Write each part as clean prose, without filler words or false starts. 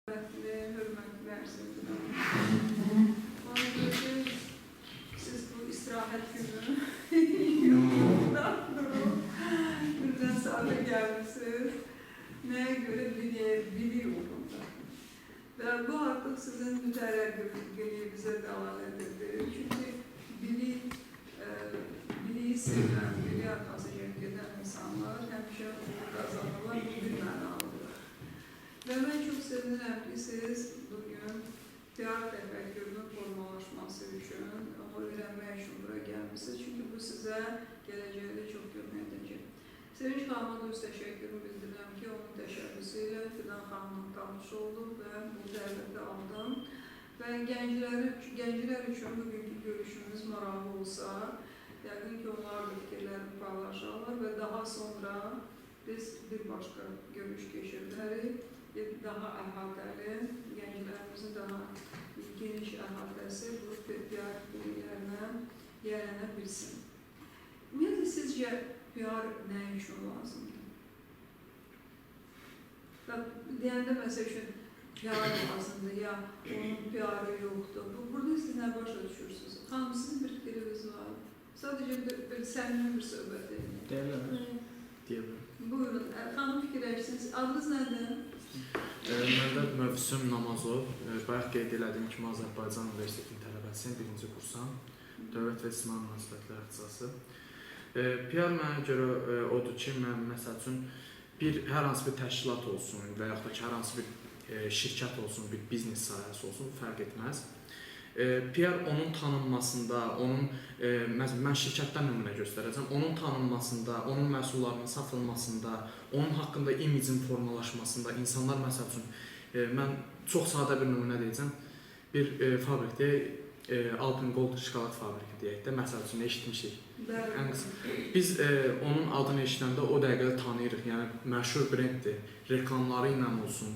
Hörmətli ərzində. Ona görə siz bu istirahət günü yoldan durub, birdən sadə gəlmişsiniz. Nəyə görə bilir uğrunda. Və bu artıq sizin mütərəqqiliğinizə dəlalət edir. Çünki biliyi sevən, biliyi arxasıca gedən insanlar həmişə uğur qazanırlar, bu bir mənalıdır. Və mən çox sevinirəm ki, siz bugün PR təfəkkürünün formalaşması üçün, onu öyrənmək üçün bura gəlmişsiniz. Çünki bu sizə gələcəkdə çox kömək edəcək. Sevinç xanıma da öz təşəkkürümü bildirirəm ki, onun təşəbbüsü ilə Fidan xanımla tanış oldum və bu dəvəti aldım. Və gənclər üçün bugünkü görüşümüz maraqlı olsa, yəqin ki, onlar da fikirlərini paylaşarlar və daha sonra biz bir başqa görüş keçirlərik. Daha əhatəli, gənclərimizin daha geniş əhatəsi bu PR biliklərinə yerənə bilsin. Ümumiyyətlə, sizcə PR nə üçün lazımdır? Deyəndə məsəl üçün PR lazımdır, ya onun PR-ı yoxdur. Burada siz nə başa düşürsünüz? Xanım, sizin bir fikriniz var. Sadəcə bir səmimi bir söhbət edin. Deyəlim. Buyurun, xanım fikirləşsiniz. Adınız nədir? Məndə Mövsüm Namazov, bayaq qeyd elədiyim kimi Azərbaycan Universitetinin tələbəsiyəm, birinci kursam, Dövlət və İctimai Münasibətlər ixtisası. PR mənə görə odur ki, mən məsəl üçün hər hansı bir təşkilat olsun və yaxud da ki, hər hansı bir şirkət olsun, bir biznes sahəsi olsun, fərq etməz. PR onun tanınmasında, mən şirkətdən nümunə göstərəcəm, onun tanınmasında, onun məhsullarının satılmasında, onun haqqında imicin formalaşmasında, insanlar məsəl üçün, mən çox sadə bir nümunə deyəcəm, bir fabrikdə, Alpen Gold şokolad fabriki deyək də, məsəl üçün eşitmişik. Biz onun adını eşidəndə o dəqiqədə tanıyırıq, yəni məşhur brenddir, reklamları ilə olsun,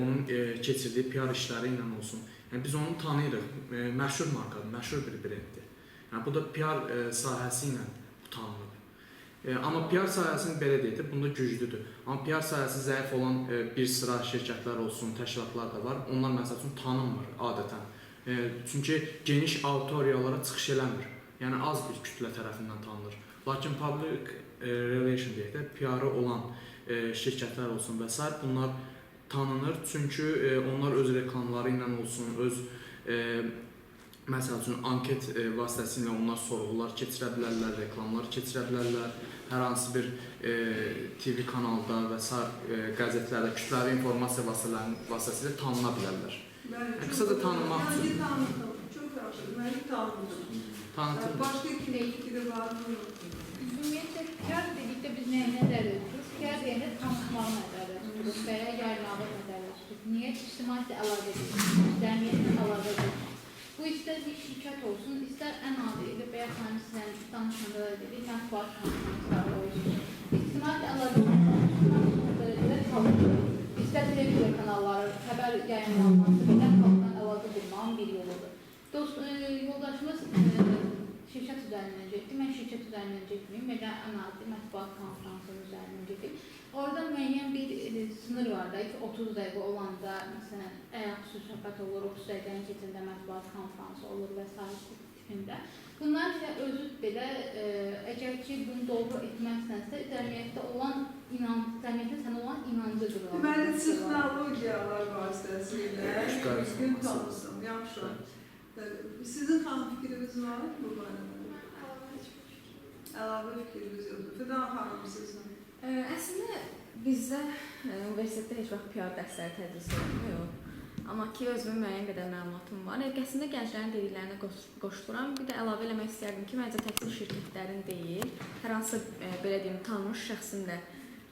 onun keçirdiyi PR işləri ilə olsun. Yəni, biz onu tanıyırıq, məşhur markadır, məşhur bir brenddir. Yəni, bu da PR sahəsi ilə tanınır. Amma PR sahəsini belə deyək, bunda güclüdür. Amma PR sahəsi zəif olan bir sıra şirkətlər olsun, təşkilatlar da var. Onlar məsəl üçün tanınmır adətən. Çünki geniş auditoriyalara çıxış eləmir. Yəni, az bir kütlə tərəfindən tanınır. Lakin public relation deyək də, PR-ı olan şirkətlər olsun və s. bunlar tanınır. Çünki onlar öz reklamları ilə olsun, öz məsəl üçün anket vasitəsilə onlar sorğular keçirə bilərlər, reklamlar keçirə bilərlər. Hər hansı bir TV kanalda və s. qəzetlərdə kütləvi informasiya vasitəsilə tanına bilərlər. Qısaca tanınmaq üçün. Çox yaxşı, məni tanıdım. Başqa fikri var mı? Ümumiyyətlə, PR dedikdə biz nəyə nəzərdə tuturuq? PR deyəndə tanıtmağı nəzərdə tuturuq və ya yayılmağı nəzərdə tuturuq. Niyə? İctimaiyyətlə əlaqə edirik, cəmiyyətlə əlaqə edirik. Bu istər bir şirkət olsun, istər ən adi ilə bəyək xanım sizdən danışanda da dedik, mətbuat konferansları olsun. İctimaiyyətlə əlaqə edirik, istər televizyon kanalları, xəbər yayınlanması və xalqdan əlaqə qurmağın bir yoludur. Yoldaşımız şirkət üzərindən getdi, mən şirkət üzərindən getməyim, və ən adi mətbuat konferansının üzərindən getdim. Orada müəyyən bir sınır var da ki, 30 dəqiqə olanda, məsələn, ayaqüstü söhbət olur, 30 dəqiqənin keçində mətbuat konferansı olur və s. tipində. Bunlar isə özü belə, əgər ki, bunu doğru etməzsənsə, cəmiyyətdə sənə olan inancı qırılır. Deməli, texnologiyalar vasitəsilə düzgün tanısın, yaxşı. Sizin xanım fikriniz var bu barədə? Əlavə fikriniz yoxdur. Fidan xanım sizin? Əslində, bizdə universitetdə heç vaxt PR dərsləri tədris olunmuyor. Amma ki, özümün müəyyən qədər məlumatım var. Əslində, gənclərin dediklərinə qoşuluram. Bir də əlavə eləmək istəyərdim ki, məncə təkcə şirkətlərin deyil, hər hansı, belə deyim, tanınmış şəxsin də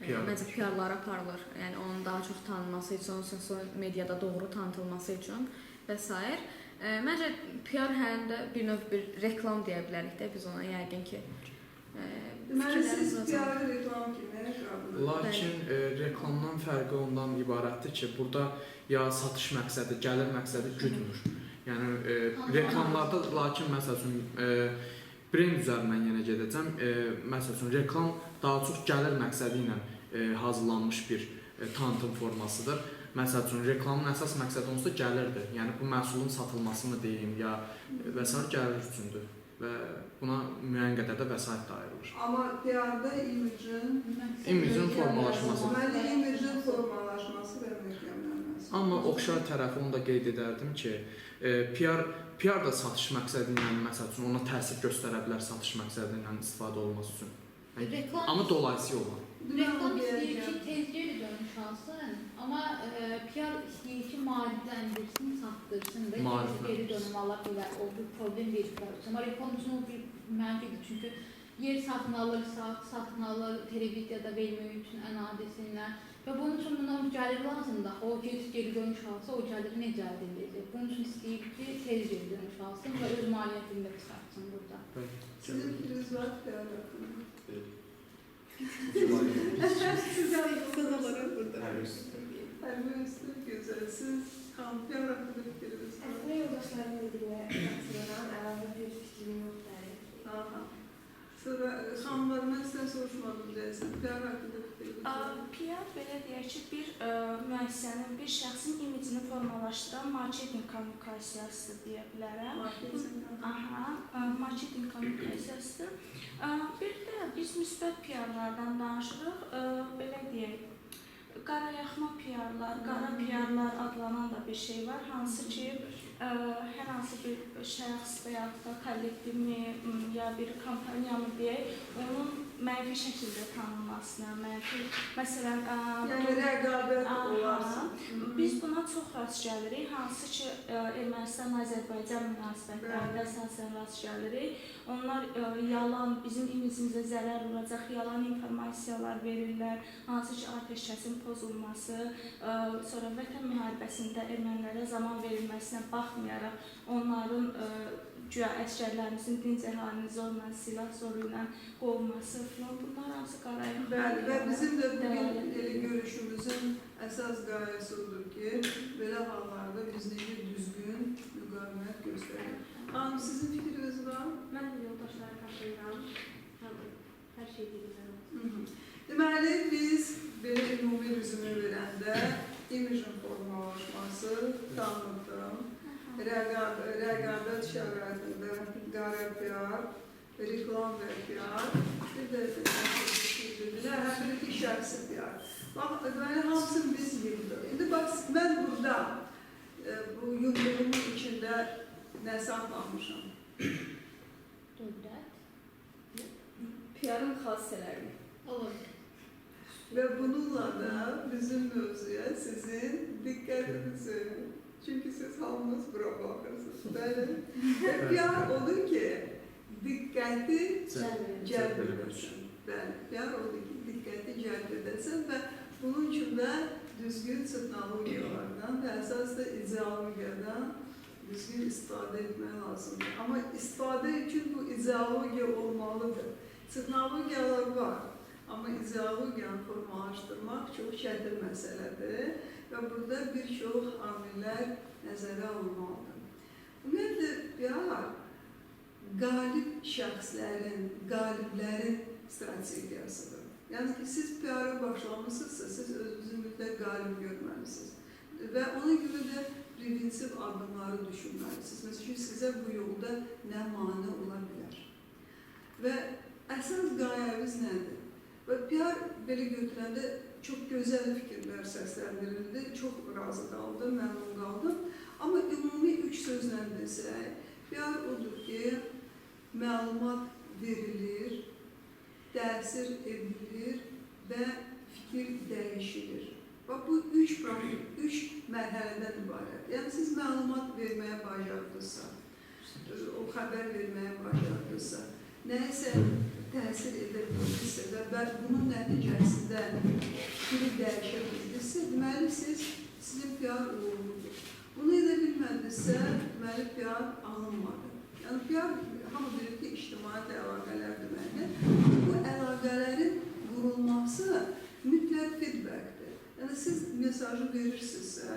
məncə PR-lar aparılır. Yəni, onun daha çox tanınması üçün, sosial mediada doğru tanıtılması üçün və s. Məncə, PR həm də bir növ bir reklam deyə bilərik də biz ona, yəqin ki. Deməli, siz PR reklam kimi qəbul? Lakin reklamdan fərqi ondan ibarətdir ki, burada ya satış məqsədi, gəlir məqsədi güdmür. Yəni, reklamlarda, lakin məsəl üçün, brend üzərindən yenə gedəcəm, məsəl üçün, reklam daha çox gəlir məqsədi ilə hazırlanmış bir tanıtım formasıdır. Məsəl üçün reklamın əsas məqsədi onsuz da gəlirdir. Yəni bu məhsulun satılmasını deyim ya və sair gəlir üçündür və buna müəyyən qədər də vəsait də ayrılır. Amma PR-da İmicin formalaşması. Deməli, imicin formalaşması və möhkəmlənməsi. Amma oxşar tərəfi onu da qeyd edərdim ki, PR da satış məqsədi ilə, məsəl üçün ona təsir göstərə bilər satış məqsədi ilə istifadə olunması üçün. Reklam- Amma dolayısı yolla. Reklam istəyir ki, tez geri dönüş alsın, amma PR istəyir ki, maarifləndirsin, satdırsın da geri dönüm ala bilər. O bir problem verir PR üçün. Amma reklam üçün o bir mənfidir. Çünki yer satın alır, televiziyada vermək üçün ən adisindən. Və bunun üçün bundan gəlir lazımdır. O geri dönüş alsa, o gəliri necə əldə edəcək? Bunun üçün istəyir ki, tez geri dönüş alsın və öz maliyyətini də qısaltsın burada. Sizin fikriniz var PR haqqında? Hərbi üstü gözəl. Siz PR haqqında fikriniz var? Əslində yoldaşlarımın dediyinə katılıram, əlavə bir fikrim yoxdur. Aha. Sonra xanımlarından sizdən soruşmadım deyəsən, PR haqqında fikriniz var? PR belə deyək ki, bir müəssisənin, bir şəxsin imicini formalaşdıran marketinq kommunikasiyasıdır deyə bilərəm. Marketinq kommunikasiyasıdır. Bir də biz müsbət PR-lardan danışırıq. Belə deyək, qarayaxma PR-lar, qara PR-lar adlanan da bir şey var, hansı ki, hər hansı bir şəxs və yaxud da kollektivmi ya bir kampaniyamı deyək, onun mənfi şəkildə tanınmasına, mənfi, məsələn, Yəni rəqabət olarsın. Biz buna çox rast gəlirik, hansı ki, Ermənistan-Azərbaycan münasibətlərində əsasən rast gəlirik. Onlar yalan, bizim imicimizə zərər vuracaq yalan informasiyalar verirlər, hansı ki, atəşkəsin pozulması, sonra Vətən müharibəsində ermənilərə zaman verilməsinə baxmayaraq, onların güya əskərlərimizin dinc əhalini zorla, silah zoru ilə qovması filan, bunlar hamısı qarayıq. Bəli, və bizim də bugün görüşümüzün əsas qayəsi odur ki, belə hallarda biz necə düzgün müqavimət göstəririk. Xanım, sizin fikriniz var? Mən də yoldaşlara katılıram, hər şey deyiləm. Deməli, biz belə ümumi rüzümü verəndə imicin formalaşması, tanıtım, rəqabət şəraitində qara PR, reklam və PR, bir də hər bir şəxsi PR. Bax, deməli, hamısını biz yığdıq. İndi bax, mən burada bu yığdığımın içində nə saxlamışam? Dövlət. PR-ın xassələrini. Olur. Və bununla da bizim mövzuya sizin diqqətinizi, çünki siz hamınız bura baxırsınız, bəli. Və PR odur ki, diqqəti cəlb edəsən. Bəli, PR odur ki, diqqəti cəlb edəsən və bunun üçün də düzgün texnologiyalardan və əsas da ideologiyadan düzgün istifadə etmək lazımdır. Amma istifadə üçün bu ideologiya olmalıdır. Texnologiyalar var, amma ideologiyanı formalaşdırmaq çox çətin məsələdir və burada bir çox amillər nəzərə alınmalıdır. Ümumiyyətlə, PR qalib şəxslərin, qaliblərin strategiyasıdır. Yəni ki, siz PR-a başlamışsınızsa, siz özünüzü mütləq qalib görməlisiniz. Və ona görə də preventiv addımları düşünməlisiniz. Məsələn, sizə bu yolda nə mane ola bilər? Və əsas qayəmiz nədir? Və PR belə götürəndə çox gözəl fikirlər səsləndirildi, çox razı qaldım, məmnun qaldım. Amma ümumi 3 sözlə desək, PR odur ki, məlumat verilir, təsir edilir və fikir dəyişilir. Bax, bu 3 mərhələdən ibarət. Yəni, siz məlumat verməyə bacardınızsa, o xəbər verməyə bacardınızsa, nəyisə təsir edə bilirsə və bunun nəticəsində fikri dəyişə bilirsə, deməli, sizin PR uğurludur. Bunu edə bilmədinizsə, deməli, PR alınmadı. Yəni, PR, hamı bilir ki, ictimaiyyət əlaqələr deməkdir. Bu əlaqələrin qurulması mütləq feedbackdir. Yəni, siz mesajı verirsinizsə,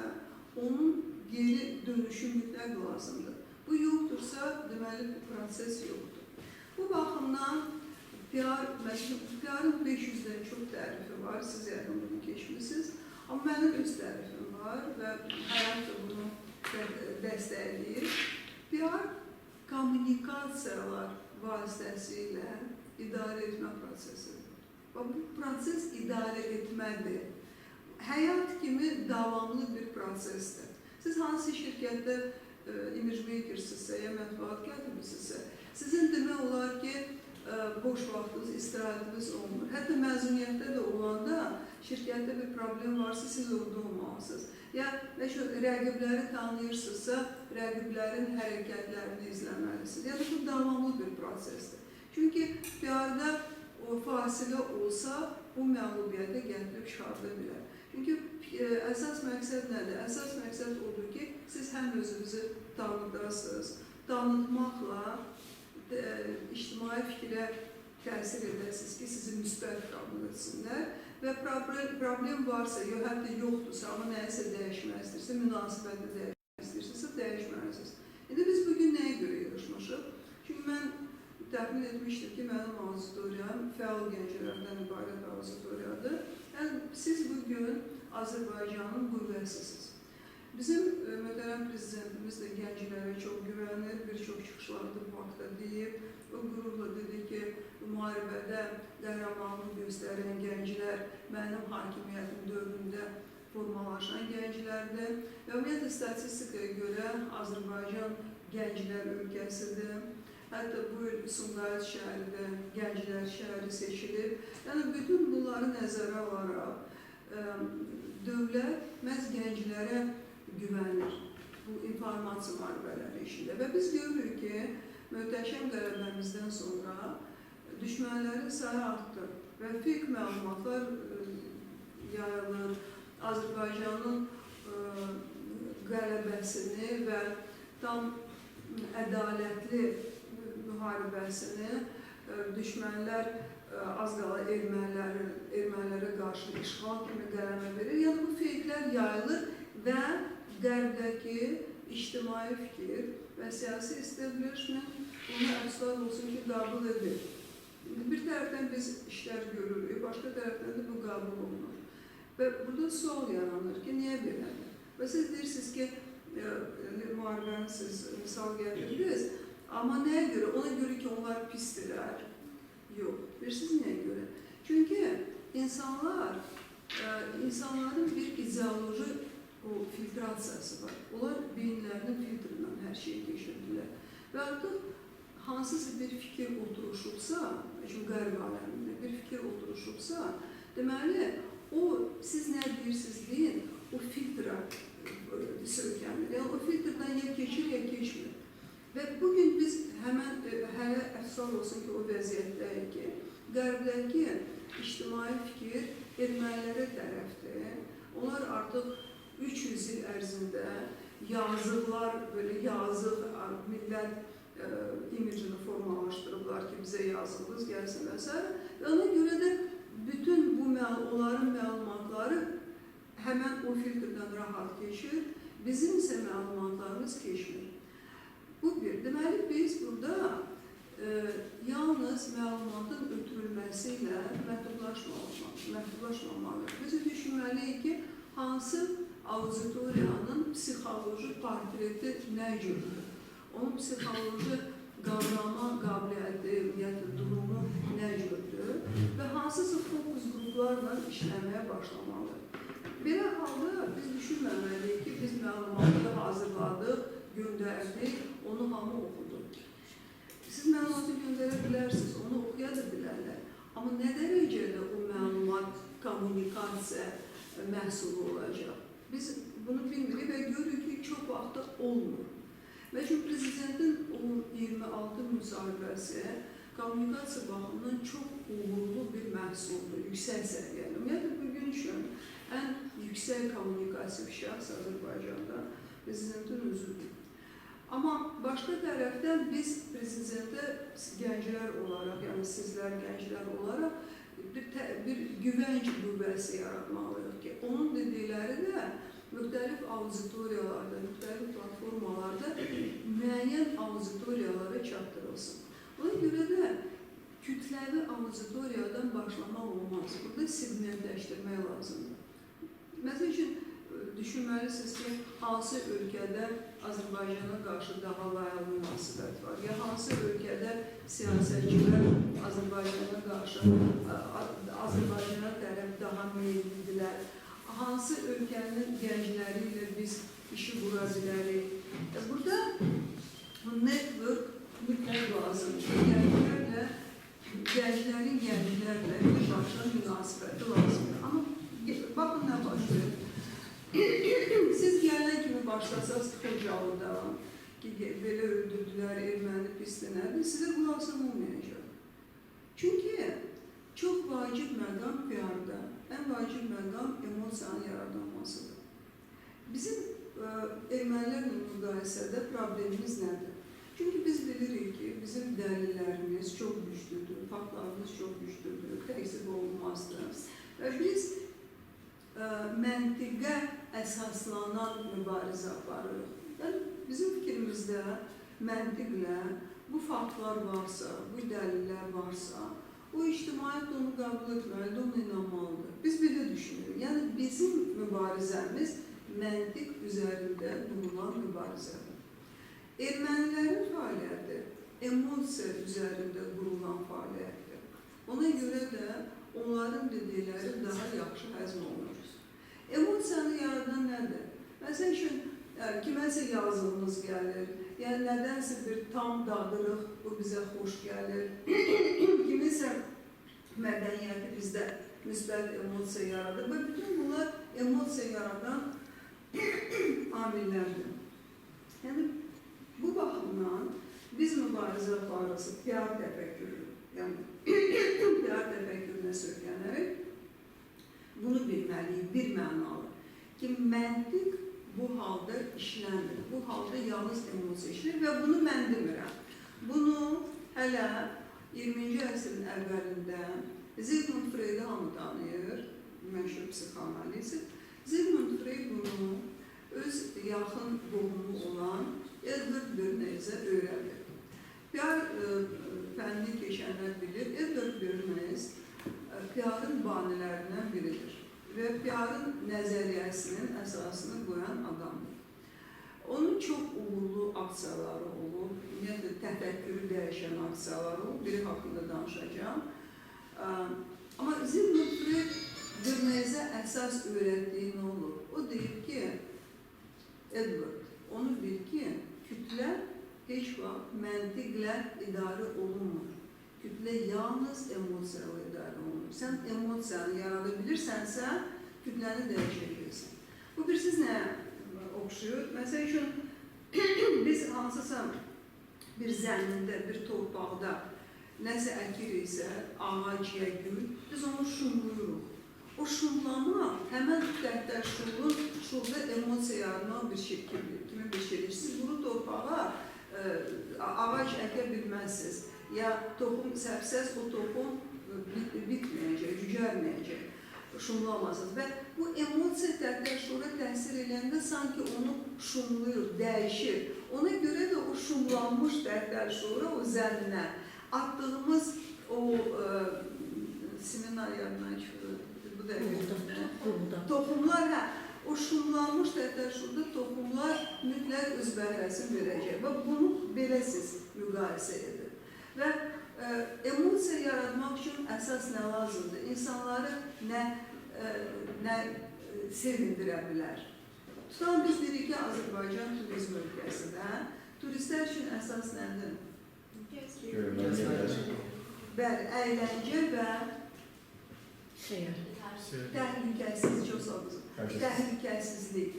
onun geri dönüşü mütləq lazımdır. Bu yoxdursa, deməli, bu proses yoxdur. Bu baxımdan PR-ın 500-dən çox tərifi var, siz yəqin bunu keçmişsiniz. Amma mənim öz tərifim var və həyat da bunu dəstəkləyir. PR kommunikasiyalar vasitəsilə idarə etmə prosesidir. Və bu proses idarə etmədir. Həyat kimi davamlı bir prosesdir. Siz hansı şirkətdə image makersinizsə, ya mətbuat katibisinizsə, sizin demək olar ki, boş vaxtınız, istirahətiniz olmur. Hətta məzuniyyətdə də olanda şirkətdə bir problem varsa, siz orada olmalısınız. Ya rəqibləri tanıyırsınızsa, rəqiblərin hərəkətlərini izləməlisiniz. Yəni, bu davamlı bir prosesdir. Çünki PR-da o fasilə olsa, bu məlumiyyətə gətirib çıxarda bilər. Çünki əsas məqsəd nədir? Əsas məqsəd odur ki, siz həm özünüzü tanıdasınız, tanıtmaqla ictimai fikrə təsir edəsiniz ki, sizi müsbət qəbul etsinlər və problem varsa, hətta yoxdursa, amma nəyisə dəyişmək istəyirsə, münasibəti dəyişmək istəyirsiniz, dəyişməlisiniz. İndi biz bugün nəyə görə yığışmışıq? Çünki mən təxmin etmişdim ki, mənim auditoriyam fəal gənclərdən ibarət auditoriyadır. Yəni, siz bugün Azərbaycanın qüvvəsisiniz. Bizim möhtərəm prezidentimiz də gənclərə çox güvənir, bir çox çıxışlarda bu haqda deyib. O qürurla dedi ki, müharibədə qəhrəmanlıq göstərən gənclər mənim hakimiyyətim dövründə formalaşan gənclərdir. Və ümumiyyətlə, statistikaya görə Azərbaycan gənclər ölkəsidir. Hətta bu il Sumqayıt şəhərində gənclər şəhəri seçilib. Yəni, bütün bunları nəzərə alaraq, dövlət məhz gənclərə güvənir bu informasiya müharibələri işində. Və biz görürük ki, möhtəşəm qələbəmizdən sonra düşmənlərin sayı artdı və fake məlumatlar yayılır. Azərbaycanın qələbəsini və tam ədalətli müharibəsini düşmənlər az qala ermənilərə qarşı işğal kimi qələmə verir. Yəni, bu fakelər yayılır və Qərbdəki ictimai fikir və siyasi establishment bunu əfsar olsun ki, qəbul edir. Bir tərəfdən biz işlər görürük, başqa tərəfdən də bu qəbul olunur. Və burada sual yaranır ki, niyə belədir? Və siz deyirsiniz ki, müharibəni siz misal gətirdiniz, amma nəyə görə? Ona görə ki, onlar pisdirlər. Yox, bilirsiniz nəyə görə? Çünki insanların bir ideoloji filtrasiyası var. Onlar beyinlərinin filtrindən hər şeyi keçirdilər. Və artıq hansısa bir fikir oturuşubsa, çünki qərb aləmində bir fikir oturuşubsa, deməli, siz nə deyirsiniz deyin, o filtra söykənir. Yəni, o filtrdən ya keçir, ya keçmir. Və bugün biz hələ əfsar olsun ki, o vəziyyətdəyik ki, qərbdəki ictimai fikir ermənilərə tərəfdir. Onlar artıq 300 il ərzində yazıqlar, belə yazıq millət imicini formalaşdırıblar ki, bizə yazığınız gəlsin və s. Və ona görə də bütün onların məlumatları həmən o filtrdən rahat keçir, bizim isə məlumatlarımız keçmir. Bu bir. Deməli, biz burada yalnız məlumatın ötürülməsi ilə məhdudlaşmamalıyıq. Biz düşünməliyik ki, hansı auditoriyanın psixoloji portreti nə cürdür? Onun psixoloji qavrama qabiliyyəti, ümumiyyətlə, durumu nə cürdür? Və hansısa fokus qruplarla işləməyə başlamalıyıq. Belə halda biz düşünməməliyik ki, biz məlumatı hazırladıq, göndərdik, onu hamı oxudu. Siz məlumatı göndərə bilərsiniz, onu oxuya da bilərlər. Amma nə dərəcədə o məlumat kommunikasiya məhsulu olacaq? Biz bunu bilmirik və görürük ki, çox vaxtda olmur. Və çünki prezidentin o 26 müsahibəsi kommunikasiya baxımından çox uğurlu bir məhsuldur, yüksək səviyyəli. Ümumiyyətlə, bugün üçün ən yüksək kommunikasiya şəxs Azərbaycanda prezidentin özüdür. Amma başqa tərəfdən biz prezidentə gənclər olaraq, yəni sizlər gənclər olaraq bir güvənc qüvvəsi yaratmalıyıq ki, onun dedikləri də müxtəlif auditoriyalarda, müxtəlif platformalarda müəyyən auditoriyalara çatdırılsın. Ona görə də kütləvi auditoriyadan başlamaq olmaz. Burada segmentləşdirmək lazımdır. Məsəl üçün, düşünməlisiniz ki, hansı ölkədə Azərbaycana qarşı daha layıqlı münasibət var, ya hansı ölkədə siyasətçilər Azərbaycana qarşı, Azərbaycana tərəf daha meyillidirlər, hansı ölkənin gəncləri ilə biz işi qura bilərik. Burada bu network mütləq lazımdır. Gənclərin gənclərlə birbaşa münasibəti lazımdır. Amma baxın nə başlayır. Siz gələn kimi başlasaq Xocalıda ki, belə öldürdülər, erməni pisdir, nədir, sizə qulaqsan olmayacaq. Çünki çox vacib məqam PR-da, ən vacib məqam emosiyanın yaradılmasıdır. Bizim ermənilərlə müqayisədə problemimiz nədir? Çünki biz bilirik ki, bizim dəlillərimiz çox güclüdür, faktlarımız çox güclüdür, təksib olunmazdır. Və biz məntiqə əsaslanan mübarizə aparırıq. Yəni, bizim fikrimizdə məntiqlə bu faktlar varsa, bu dəlillər varsa, o ictimaiyyət onu qəbul etməlidir, onu inanmalıdır. Biz belə düşünürük. Yəni, bizim mübarizəmiz məntiq üzərində qurulan mübarizədir. Ermənilərin fəaliyyəti emosiya üzərində qurulan fəaliyyətdir. Ona görə də onların dedikləri daha yaxşı həzm olunur. Emosiyanı yaradan nədir? Məsələn üçün, kiməsə yazılımız gəlir, yəni nədənsə bir tam dadırıq, bu bizə xoş gəlir. Kimisə mədəniyyəti bizdə müsbət emosiya yaradır və bütün bunlar emosiya yaradan amillərdir. Yəni, bu baxımdan biz mübarizə aparırıq, PR təfəkkürü, yəni PR təfəkkürünə söylənərək bunu bilməliyik, bir mənalı ki, məntiq bu halda işlənir, bu halda yalnız emosiya işlənir və bunu mən demirəm. Bunu hələ 20-ci əsrin əvvəlində Sigmund Freud'u hamı tanıyır, məşhur psixoanalizi. Sigmund Freud bunu öz yaxın qohumu olan Edward Bernays-ə öyrədir. PR fənni keçənlər bilir, Edward Bernays PR-ın banilərindən biridir və PR-ın nəzəriyyəsinin əsasını qoyan adamdır. Onun çox uğurlu aksiyaları olub, ümumiyyətlə təfəkkürü dəyişən aksiyaları olub, biri haqqında danışacağım. Amma Sigmund Freud Bernays-ə əsas öyrətdiyi nə olur? O deyir ki, Edward, onu bil ki, kütlə heç vaxt məntiqlə idarə olunmur. Kütlə yalnız emosiyalı idarə olunur. Sən emosiyanı yarada bilirsənsə, kütləni dəyişəcəksən. Bu bir siz nəyə oxşuyur? Məsəl üçün, biz hansısa bir zəmində, bir torpaqda nəsə əkiriksə, ağac ya gül, biz onu şumluyuruq. O şumlama həmən dəftər şurda emosiya yaradan bir şey kimi bir şeydir. Siz bunu torpağa ağac əkə bilməzsiniz. Ya toxum səpsəz, o toxum bitməyəcək, cücərməyəcək, şumlamazsınız. Və bu emosiya dəftər şura təsir edəndə sanki onu şumluyur, dəyişir. Ona görə də o şumlanmış dəftər şura, o zəminə atdığımız o seminar yadından çıxır. Toxumlar, o şumlanmış şurada toxumlar mütləq öz bəhrəsini verəcək və bunu belə siz müqayisə edin. Və emosiya yaratmaq üçün əsas nə lazımdır? İnsanları nə sevindirə bilər? Tutan biz dedik ki, Azərbaycan turizm ölkəsində turistlər üçün əsas nədir? Bəli, əyləncə və təhlükəsizlik.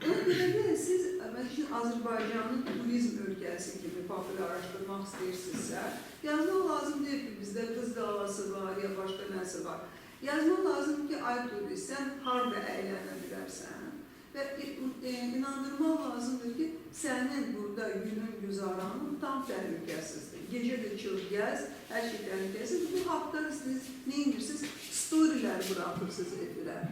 Ona görə də siz Azərbaycanın turizm ölkəsi kimi populyarlaşdırmaq istəyirsinizsə, yazmaq lazım deyil ki, bizdə Qız Qalası var, ya başqa nəsə var. Yazmaq lazım ki, ay turist, sən harada əylənə bilərsən və inandırmaq lazımdır ki, sənin burada günün güzaranın tam təhlükəsizdir. Gecə də çıx gəz, hər şey təhlükəsizdir. Bu haqda siz nə edirsiniz? Storylər buraxırsınız edirlər.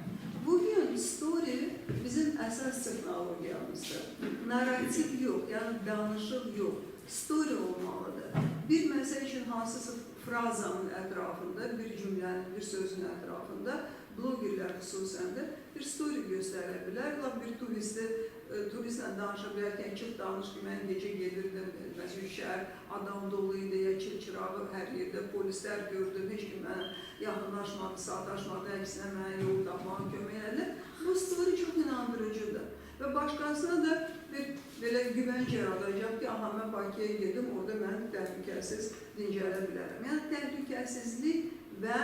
Bugün story bizim əsas texnologiyamızdır. Narrativ yox, yəni danışıq yox. Story olmalıdır. Bir məsəl üçün hansısa frazanın ətrafında, bir cümlənin, bir sözün ətrafında blogerlər xüsusən də bir story göstərə bilər. Bir turistlə danışa bilərkən çıx danış ki, mən gecə gedirdim, məsələn, şəhər adam dolu idi, ya çırağı hər yerdə polislər gördüm, heç kim mənə yaxınlaşmadı, sataşmadı, əksinə mənə yol tapmağa kömək elədi. Bu story çox inandırıcıdır və başqasına da bir belə güvənc yaradacaq ki, aha, mən Bakıya gedim, orada mən təhlükəsiz dincələ bilərəm. Yəni, təhlükəsizlik və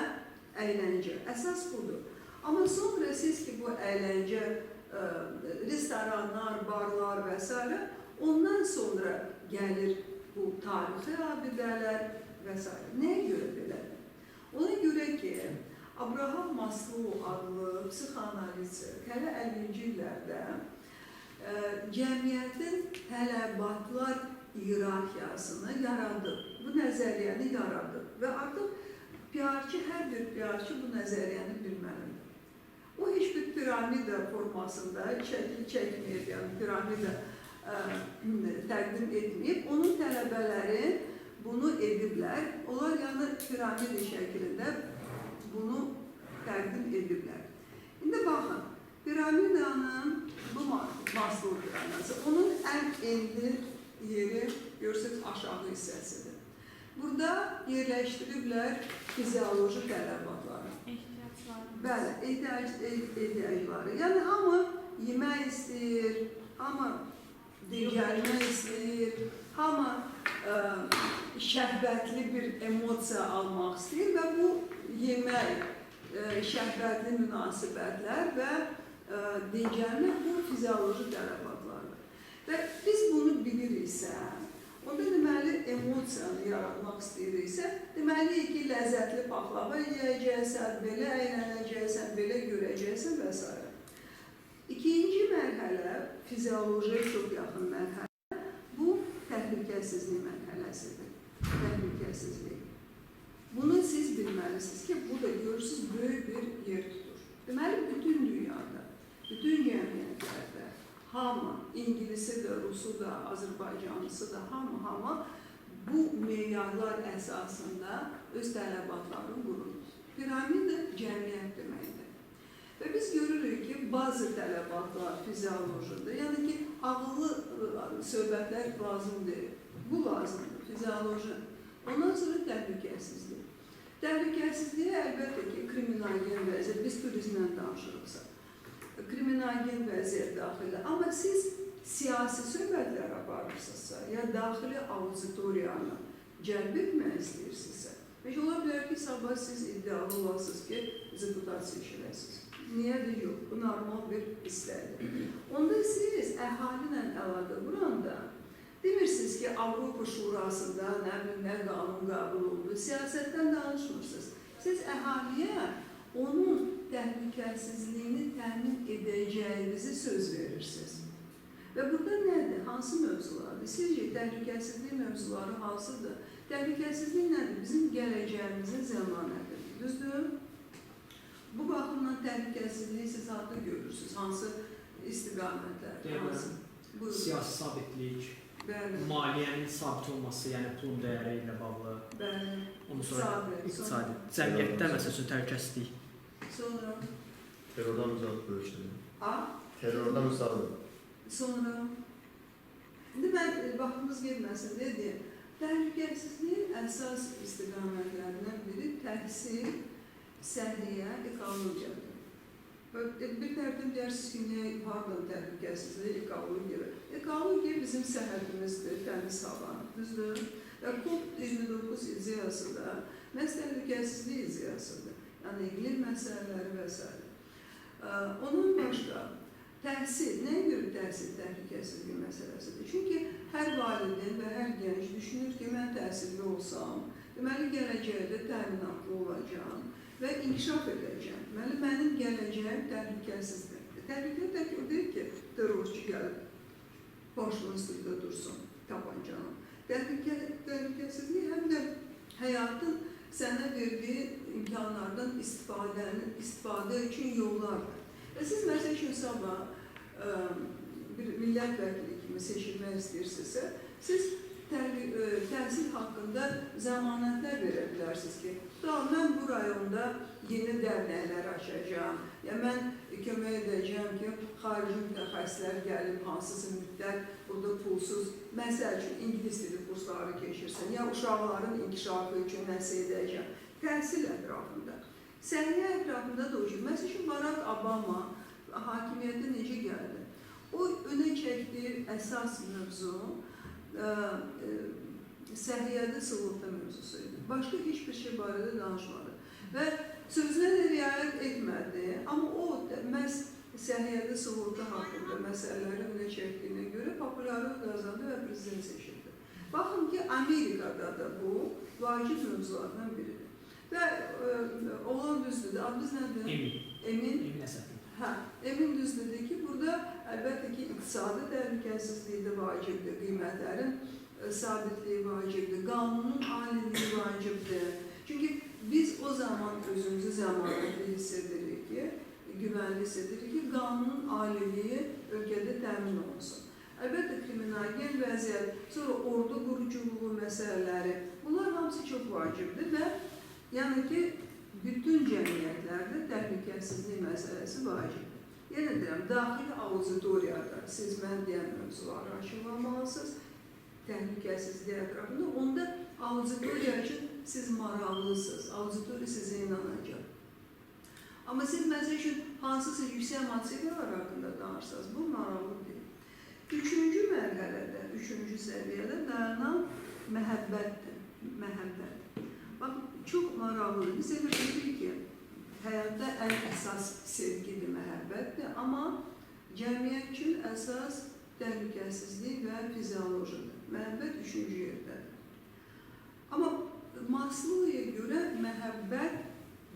əyləncə. Əsas budur. Amma sonra siz ki, bu əyləncə, restoranlar, barlar və s. ondan sonra gəlir bu tarixi abidələr və s. Nəyə görə belədir? Ona görə ki, Abraham Maslow adlı psixoanalitik hələ 50-ci illərdə cəmiyyətin tələbatlar iyerarxiyasını yaradır. Bu nəzəriyyəni yaradır və artıq hər bir PR-çı bu nəzəriyyəni bilməlidir. O, heç bir piramida formasında şəkil çəkməyib, yəni piramida təqdim etməyib. Onun tələbələri bunu ediblər. Onlar yəni piramida şəklində bunu təqdim ediblər. İndi baxın, piramidanın bu Maslow piramidası, onun ən enli yeri görürsünüz aşağı hissəsidir. Burada yerləşdiriblər fizioloji tələbatları. Bəli, ehtiyacları. Yəni, hamı yemək istəyir, hamı dincəlmək istəyir, hamı şəhvətli bir emosiya almaq istəyir və bu yemək, şəhvətli münasibətlər və dincəlmək bu fizioloji tələbatlardır. Və biz bunu biliriksə, onda deməli, emosiyanı yaratmaq istəyiriksə, deməliyik ki, ləzzətli paxlava yiyəcəksən, belə əylənəcəksən, belə görəcəksən və s. İkinci mərhələ, fiziolojiyə çox yaxın mərhələ, bu təhlükəsizlik mərhələsidir. Təhlükəsizlik. Bunu siz bilməlisiniz ki, burada görürsünüz, böyük bir yer tutur. Deməli, bütün dünyada, bütün cəmiyyətlərdə, hamı, İngilisi də, Rusu da, Azərbaycanlısı da, hamı bu meyarlar əsasında öz tələbatlarını qurur. Piramida cəmiyyət deməkdir. Və biz görürük ki, bazı tələbatlar fiziolojidir. Yəni ki, ağıllı söhbətlər lazım deyil. Bu lazımdır, fizioloji. Ondan sonra təhlükəsizlik. Təhlükəsizliyə əlbəttə ki, kriminalgen vəziyyət, biz turizmlə danışırıqsa, kriminalgen vəziyyət daxili. Amma siz siyasi söhbətlər aparırsınızsa, ya daxili auditoriyanı cəlb etmək istəyirsinizsə, heç ola bilər ki, sabah siz iddialı olasınız ki, reputasiya işləsiniz. Niyə yox? Bu normal bir istəkdir. Onda siz əhali ilə əlaqə quranda demirsiniz ki, Avropa Şurasında nə qanun qəbul oldu, siyasətdən danışmırsınız. Siz əhaliyə onun təhlükəsizliyini təmin edəcəyinizi söz verirsiniz. Və burada nədir? Hansı mövzulardır? Sizcə təhlükəsizlik mövzuları hansıdır? Təhlükəsizlik nədir? Bizim gələcəyimizin zəmanətidir. Düzdür? Bu baxımdan təhlükəsizliyi siz harda görürsünüz? Hansı istiqamətlər? Siyasi sabitlik, maliyyənin sabit olması, yəni pulun dəyəri ilə bağlı. Ondan sonra iqtisadi. Cəmiyyətdə məsələn təhlükəsizlik. Sonra? Terrordan uzaq bölüşdürür. Terrordan uzaq. Sonra? İndi mən vaxtımız getməsin deyə deyim. Təhlükəsizliyin əsas istiqamətlərindən biri təhsil, səhiyyə, ekologiyadır. Bir tərəfdən deyirsiniz ki, niyə hardan təhlükəsizliyi, ekologiya? Ekologiya bizim səhhətimizdir, təmiz hava, düzdür? Və COP29 ideyası da məhz təhlükəsizlik ideyasıdır. Yəni, iqlim məsələləri və s. Onun başqa, təhsil, nəyə görə təhsil təhlükəsizlik məsələsidir? Çünki hər valideyn və hər gənc düşünür ki, mən təhsilli olsam, deməli, gələcəkdə təminatlı olacağım və inkişaf edəcəm. Deməli, mənim gələcəyim təhlükəsizdir. Təhlükə tək o deyil ki, terrorçu gəlib, başının üstündə dursun, tapancanın. Təhlükəsizlik həm də həyatın sənə verdiyi imkanlardan istifadə üçün yollardır. Və siz məsəl üçün sabah bir millət vəkili kimi seçilmək istəyirsinizsə, siz təhsil haqqında zəmanətlər verə bilərsiniz ki, Tamam, mən bu rayonda yeni dərnəklər açacağam. Ya mən kömək edəcəm ki, xarici mütəxəssislər gəlib hansısa müddət burada pulsuz, məsəl üçün ingilis dili kursları keçirsən, ya uşaqların inkişafı üçün nəsə edəcəm. Təhsil ətrafında. Səhiyyə ətrafında da o ki, məsəl üçün Barack Obama hakimiyyətə necə gəldi? O önə çəkdiyi əsas mövzu səhiyyədə sığorta mövzusuydu. Başqa heç bir şey barədə danışmadı. Və sözünə də riayət etmədi. Amma o məhz səhiyyədə sığorta haqqında məsələləri önə çəkdiyinə görə populyarlıq qazandı və prezident seçildi. Baxın ki, Amerikada da bu vacib mövzulardan biridir. Və olan düzdür. Adınız nədir? Emin. Hə, Emin düzdür ki, burada əlbəttə ki, iqtisadi təhlükəsizliyi də vacibdir, qiymətlərin sabitliyi vacibdir, qanunun aliliyi vacibdir. Çünki biz o zaman özümüzü zəmanətli hiss edirik ki, güvənli hiss edirik ki, qanunun aliliyi ölkədə təmin olunsun. Əlbəttə, kriminal vəziyyət, sonra ordu quruculuğu məsələləri, bunlar hamısı çox vacibdir və yəni ki, bütün cəmiyyətlərdə təhlükəsizlik məsələsi vacibdir. Yenə deyirəm, daxili auditoriyada siz mən deyən mövzuları aşılamalısınız, təhlükəsizlik ətrafında, onda auditoriya üçün siz maraqlısınız, auditoriya sizə inanacaq. Amma siz məsəl üçün hansısa yüksək materiallar haqqında danışsanız, bu maraqlı deyil. Üçüncü mərhələdə, üçüncü səviyyədə dayanan məhəbbətdir. Məhəbbət. Bax, çox maraqlıdır. Biz elə bilirik ki, həyatda ən əsas sevgidir, məhəbbətdir, amma cəmiyyət üçün əsas təhlükəsizlik və fiziolojidir. Məhəbbət üçüncü yerdədir. Amma Masloya görə məhəbbət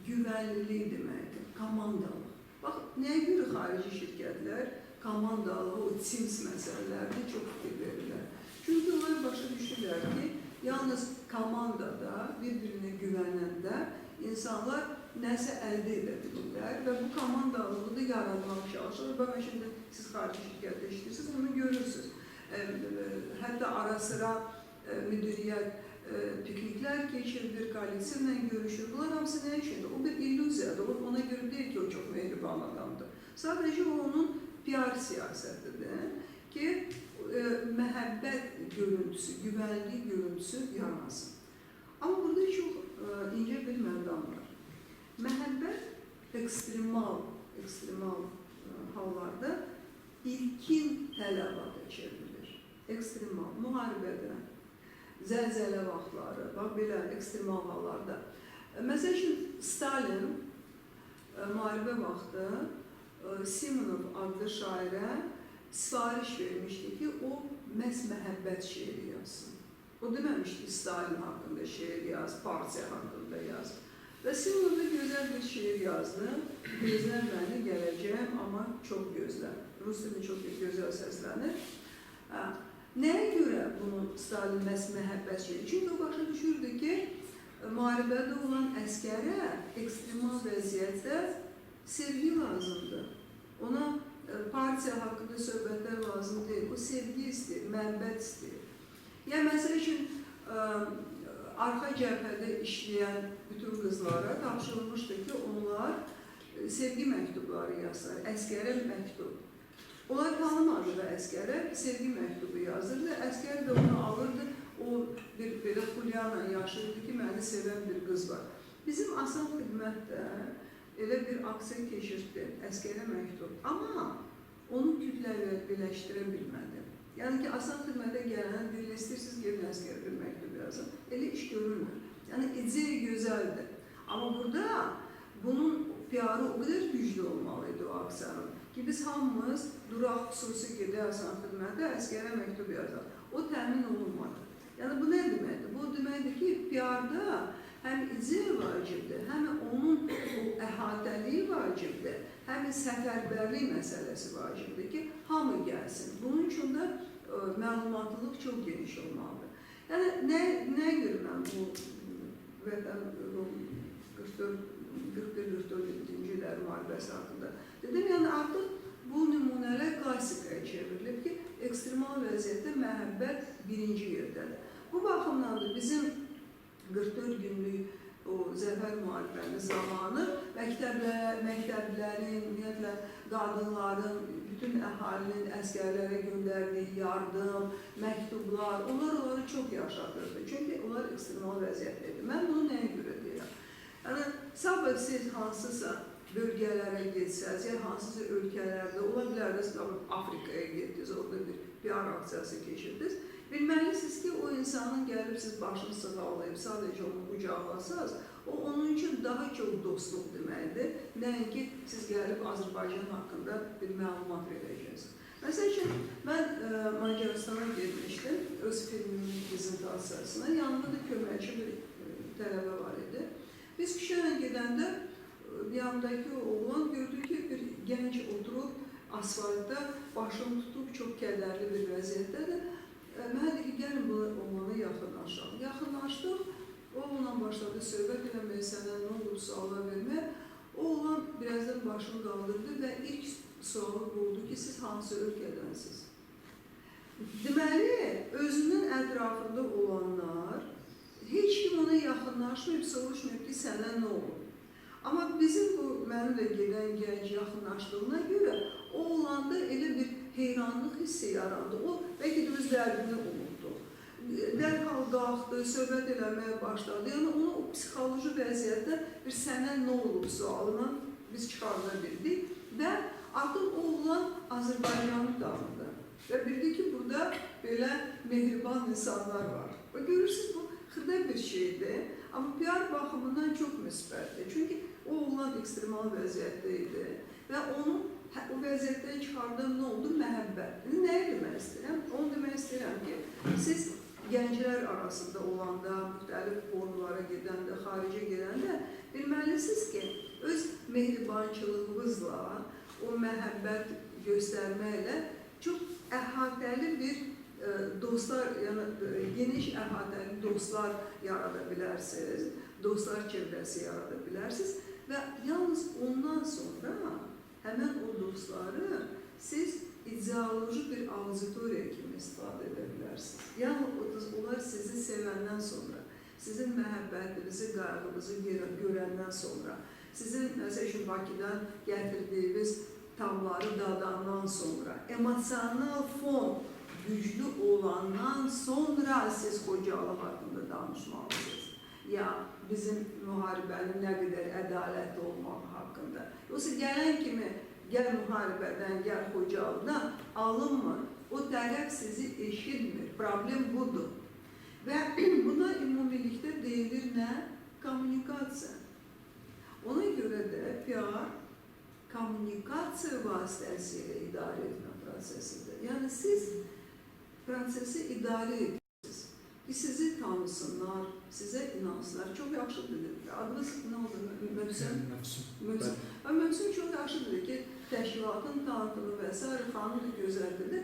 güvənlilik deməkdir, komandalıq. Bax, nəyə görə xarici şirkətlər komandalığı, o teams məsələlərdə çox fikir verirlər. Çünki onlar başa düşürlər ki, yalnız komandada bir-birinə güvənəndə insanlar nəsə əldə edə bilirlər və bu komandalığı da yaratmaq çalışır. Baxın, şimdi siz xarici şirkətdə işləyirsiniz, bunu görürsünüz. Hətta ara sıra müdiriyyət pikniklər keçirilir, koalisiyonla görüşür. Bunlar hamısı nə üçündür? O bir illüziyadır. Ona görə deyil ki, o çox mehriban adamdır. Sadəcə o onun PR siyasətidir ki, məhəbbət görüntüsü, güvənlik görüntüsü yaransın. Amma burada çox incə bir məqam var. Məhəbbət ekstremal hallarda ilkin tələbata çevrilir. Ekstremal, müharibədə, zəlzələ vaxtları, bax belə ekstremal hallarda. Məsəl üçün, Stalin müharibə vaxtı Simonov adlı şairə sifariş vermişdi ki, o məhz məhəbbət şeiri yazsın. O deməmişdi Stalin haqqında şeir yaz, partiya haqqında yaz. Və Simonov da gözəl bir şeir yazdı. Gözlər məni gələcəm, amma çox gözlər. Rus dili çox gözəl səslənir. Nəyə görə bunu Stalin məhz məhəbbət şeiri? Çünki o başa düşürdü ki, müharibədə olan əskərə ekstremal vəziyyətdə sevgi lazımdır. Ona partiya haqqında söhbətlər lazım deyil. O sevgi istəyir, məhəbbət istəyir. Yəni, məsəl üçün, arxa cəbhədə işləyən bütün qızlara tapşırılmışdır ki, onlar sevgi məktubları yazsın, əskərə məktub. Onlar tanımadığı əskərə sevgi məktubu yazırdı, əskər də onu alırdı, o bir belə Xulyana yaşayırdı ki, məni sevən bir qız var. Bizim asan xidmətdə elə bir aksiya keçirdi, əskərə məktub. Amma onu kütləyə birləşdirə bilmədi. Yəni ki, asan xidmətə gələn bir istəyirsiniz, gelin əskərə bir məktub yazın, elə iş görülmür. Yəni, ideya gözəldir. Amma burada bunun PR-ı o qədər güclü olmalıydı o aksiyanın ki, biz hamımız duraq xüsusi gedək asan xidmətə, əskərə məktub yazaq. O təmin olunmadı. Yəni, bu nə deməkdir? Bu deməkdir ki, PR-da həm ideya vacibdir, həm onun əhatəliyi vacibdir, həm səfərbərlik məsələsi vacibdir ki, hamı gəlsin. Bunun üçün də məlumatlılıq çox geniş olmalıdır. Yəni, nə görə mən bu vətən 41-44-cü illər müharibəsi haqqında dedim, yəni artıq bu nümunələr klassikaya çevrilib ki, ekstremal vəziyyətdə məhəbbət birinci yerdədir. Bu baxımdan da bizim 44 günlük o Zəfər müharibənin zamanı məktəblərin, ümumiyyətlə qadınların, bütün əhalinin əsgərlərə göndərdiyi yardım, məktublar, onları çox yaşadırdı. Çünki onlar ekstremal vəziyyətdə idi. Mən bunu nəyə görə deyirəm? Yəni, sabah siz hansısa bölgələrə getsəz, ya hansısa ölkələrdə, ola bilər də Afrikaya getdiniz, orada bir PR aksiyası keçirdiniz. Bilməlisiniz ki, o insanın gəlib siz başını sığalayıb, sadəcə onu qucaqlasaz, o onun üçün daha çox dostluq deməkdir. Nəinki siz gəlib Azərbaycan haqqında bir məlumat verəcəksiniz. Məsəl üçün, mən Macaristana getmişdim, öz filmimin prezentasiyasına. Yanımda da köməkçi bir tələbə var idi. Biz Kişənə gedəndə yanımdakı oğlan gördü ki, bir gənc oturub asfaltda, başını tutub, çox kədərli bir vəziyyətdədir. Mənə dedi ki, gəlin bu oğlana yaxınlaşaq. Yaxınlaşdıq, o oğlan başladı söhbət eləmək, sənə nə olub suallar vermək. O oğlan birazdan başını qaldırdı və ilk sualı oldu ki, siz hansı ölkədənsiniz? Deməli, özünün ətrafında olanlar heç kim ona yaxınlaşmayıb, soruşmayıb ki, sənə nə olub? Amma bizim bu mənimlə gedən gənc yaxınlaşdığına görə o olanda elə bir heyranlıq hissi yarandı. O, bəlkə də öz dərdini unutdu. Dərhal qalxdı, söhbət eləməyə başladı. Yəni, onu o psixoloji vəziyyətdə bir sənə nə olub sualına biz çıxarda bildik və artıq o oğlan Azərbaycanı tanıdı və bildi ki, burada belə mehriban insanlar var. Və görürsünüz, bu xırda bir şeydir, amma PR baxımından çox müsbətdir. Çünki o oğlan ekstremal vəziyyətdə idi və onu o vəziyyətdən çıxardan nə oldu? Məhəbbət. Nəyə demək istəyirəm? Onu demək istəyirəm ki, siz gənclər arasında olanda, müxtəlif forumlara gedəndə, xaricə gedəndə bilməlisiniz ki, öz mehribançılığınızla, o məhəbbət göstərməklə çox əhatəli bir dostlar, yəni geniş əhatəli dostlar yarada bilərsiniz, dostlar çevrəsi yarada bilərsiniz və yalnız ondan sonra həmən o dostları siz ideoloji bir auditoriya kimi istifadə edə bilərsiniz. Yəni, onlar sizi sevəndən sonra, sizin məhəbbətinizi, qayğınızı görəndən sonra, sizin, məsəl üçün, Bakıdan gətirdiyiniz tamları dadandan sonra, emosional fon güclü olandan sonra siz Xocalı haqqında danışmalısınız. Ya, bizim müharibənin nə qədər ədalətli olmaq haqqında. Yoxsa gələn kimi, gəl müharibədən, gəl Xocalıdan alınmır. O tərəf sizi eşitmir. Problem budur. Və buna ümumilikdə deyilir nə? Kommunikasiya. Ona görə də PR kommunikasiya vasitəsilə idarə etmə prosesidir. Yəni siz prosesi idarə edirsiniz ki, sizi tanısınlar, sizə inansınlar. Çox yaxşı bilir. Adınız nə oldu? Mövsüm? Mövsüm. Mövsüm çox yaxşı bilir ki, təşkilatın tanıtımı və s. xanım da gözəldir.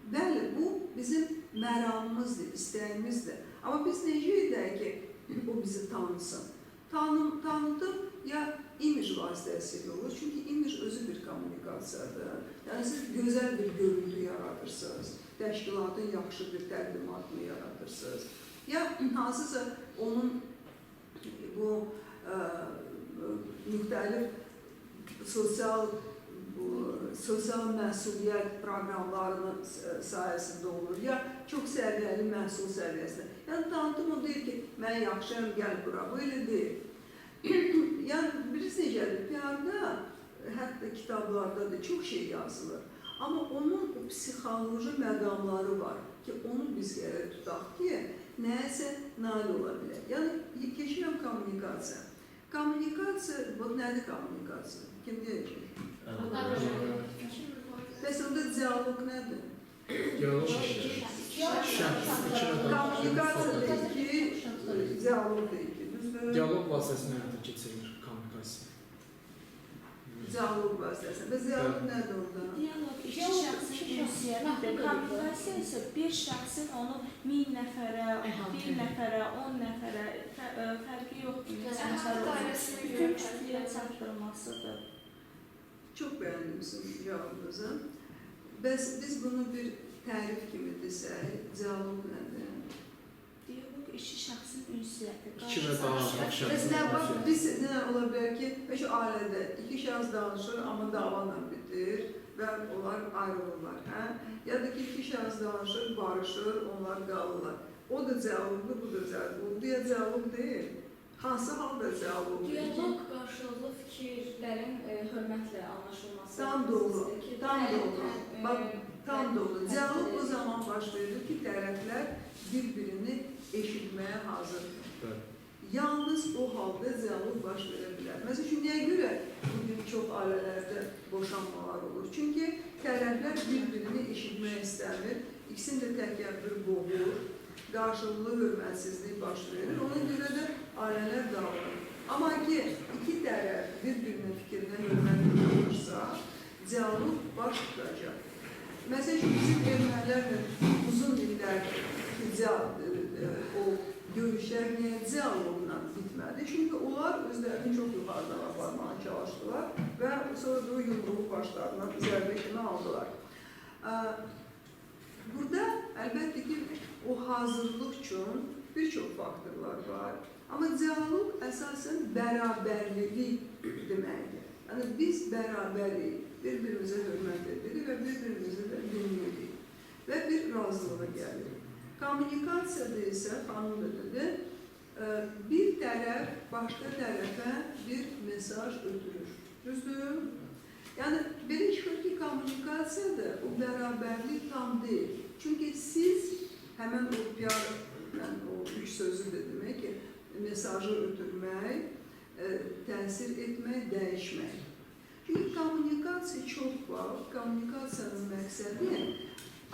Bəli, bu bizim məramımızdır, istəyimizdir. Amma biz necə edək ki, o bizi tanısın? Tanıtım ya imaj vasitəsilə olur. Çünki imaj özü bir kommunikasiyadır. Yəni siz gözəl bir görüntü yaradırsınız. Təşkilatın yaxşı bir təqdimatını yaradırsınız. Ya hansısa onun bu müxtəlif sosial məsuliyyət proqramlarının sayəsində olur. Ya çox səviyyəli məhsul səviyyəsində. Yəni tanıtım o deyil ki, mən yaxşıyam, gəl bura. Bu elə deyil. Yəni bilirsiniz necədir? PR-da, hətta kitablarda da çox şey yazılır. Amma onun o psixoloji məqamları var ki, onu biz gərək tutaq ki, nəyəsə nail ola bilər. Yəni, keçirəm kommunikasiya. Kommunikasiya, bu nədir kommunikasiya? Kim deyəcək? Bəs onda diyalog nədir? Kommunikasiya deyil ki, diyalog deyil ki, düzdür? Diyalog vasitəsilə həyata keçirilir kommunikasiya. Diyalog vasitəsilə. Bəs diyalog nədir orada? Diyalog iki şəxsin ünsiyyətidir. Kommunikasiya isə bir şəxsin onu 1000 nəfərə, 1 nəfərə, 10 nəfərə fərqi yoxdur. Bütün kütləyə çatdırmasıdır. Çox bəyəndim sizin cavabınızı. Bəs biz bunu bir tərif kimi desək, diyalog nədir? Diyalog iki şəxsin ünsiyyəti. İki və daha çox şəxs. Mesela bak biz ne olabilir ki, şu ailede iki şahıs danışır ama davanla bitir ve onlar ayrılırlar. Hə? Ya da ki iki şahıs danışır, barışır, onlar qalırlar. O da cevablı, bu da cevablı. Diye cevablı değil. Hansı halda cevablı? Diyalog qarşılıqlı fikirlərin hörmətlə anlaşılması. Tam doğru. Tam doğru. Bak tam doğru. Tam Diyalog o zaman başlayır ki tərəflər bir-birini eşitmeye hazırdır. Bəli. Yalnız o halda diyalog baş verə bilər. Məsələn, çünki nəyə görə bugün çox ailələrdə boşanmalar olur? Çünki tərəflər bir-birini eşitmək istəmir, ikisini də təkəbbür boğur, qarşılıqlı hörmətsizlik baş verir. Ona görə də ailələr dağılır. Amma ki, iki tərəf bir-birinin fikrinə hörmət edirsə, diyalog baş tutacaq. Məsələn, bizim ermənilərlə uzun illər o görüşlər niyə diyalogla bitmədi? Çünki onlar özlərini çox yuxarıdan aparmağa çalışdılar və sonra da o yumruğu başlarına zərbə kimi aldılar. Burada əlbəttə ki, o hazırlıq üçün bir çox faktorlar var. Amma diyalog əsasən bərabərlik deməkdir. Yəni biz bərabərik, bir-birimizə hörmət edirik və bir-birimizi də dinləyirik və bir razılığa gəlirik. Kommunikasiyada isə, xanım da dedi, bir tərəf başqa tərəfə bir mesaj ötürür. Düzdür? Yəni, belə çıxır ki, kommunikasiyada o bərabərlik tam deyil. Çünki siz həmən o PR, mən o üç sözü də demək ki, mesajı ötürmək, təsir etmək, dəyişmək. Çünki kommunikasiya çox var, kommunikasiyanın məqsədi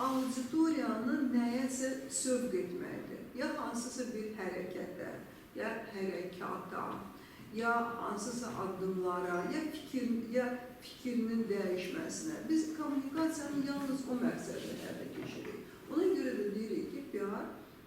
auditoriyanın nəyəsə sövq etməkdir. Ya hansısa bir hərəkətə, ya hərəkata, ya hansısa addımlara, ya fikrinin dəyişməsinə. Biz kommunikasiyanın yalnız o məqsədlə həyata keçirik. Ona görə də deyirik ki, PR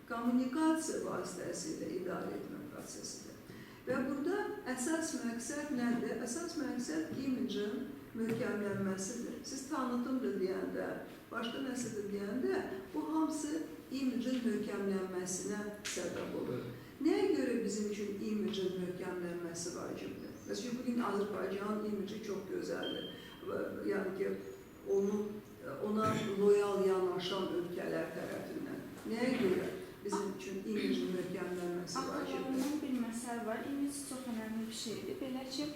kommunikasiya vasitəsilə idarə etmə prosesidir. Və burada əsas məqsəd nədir? Əsas məqsəd imicin möhkəmlənməsidir. Siz tanıtım da deyəndə, başqa nəsə də deyəndə, bu hamısı imicin möhkəmlənməsinə səbəb olur. Nəyə görə bizim üçün imicin möhkəmlənməsi vacibdir? Məsələn, bugün Azərbaycanın imici çox gözəldir. Yəni ki, ona loyal yanaşan ölkələr tərəfindən. Nəyə görə bizim üçün imicin möhkəmlənməsi vacibdir? Axı, bir məsələ var. İmic çox önəmli bir şeydir. Belə ki,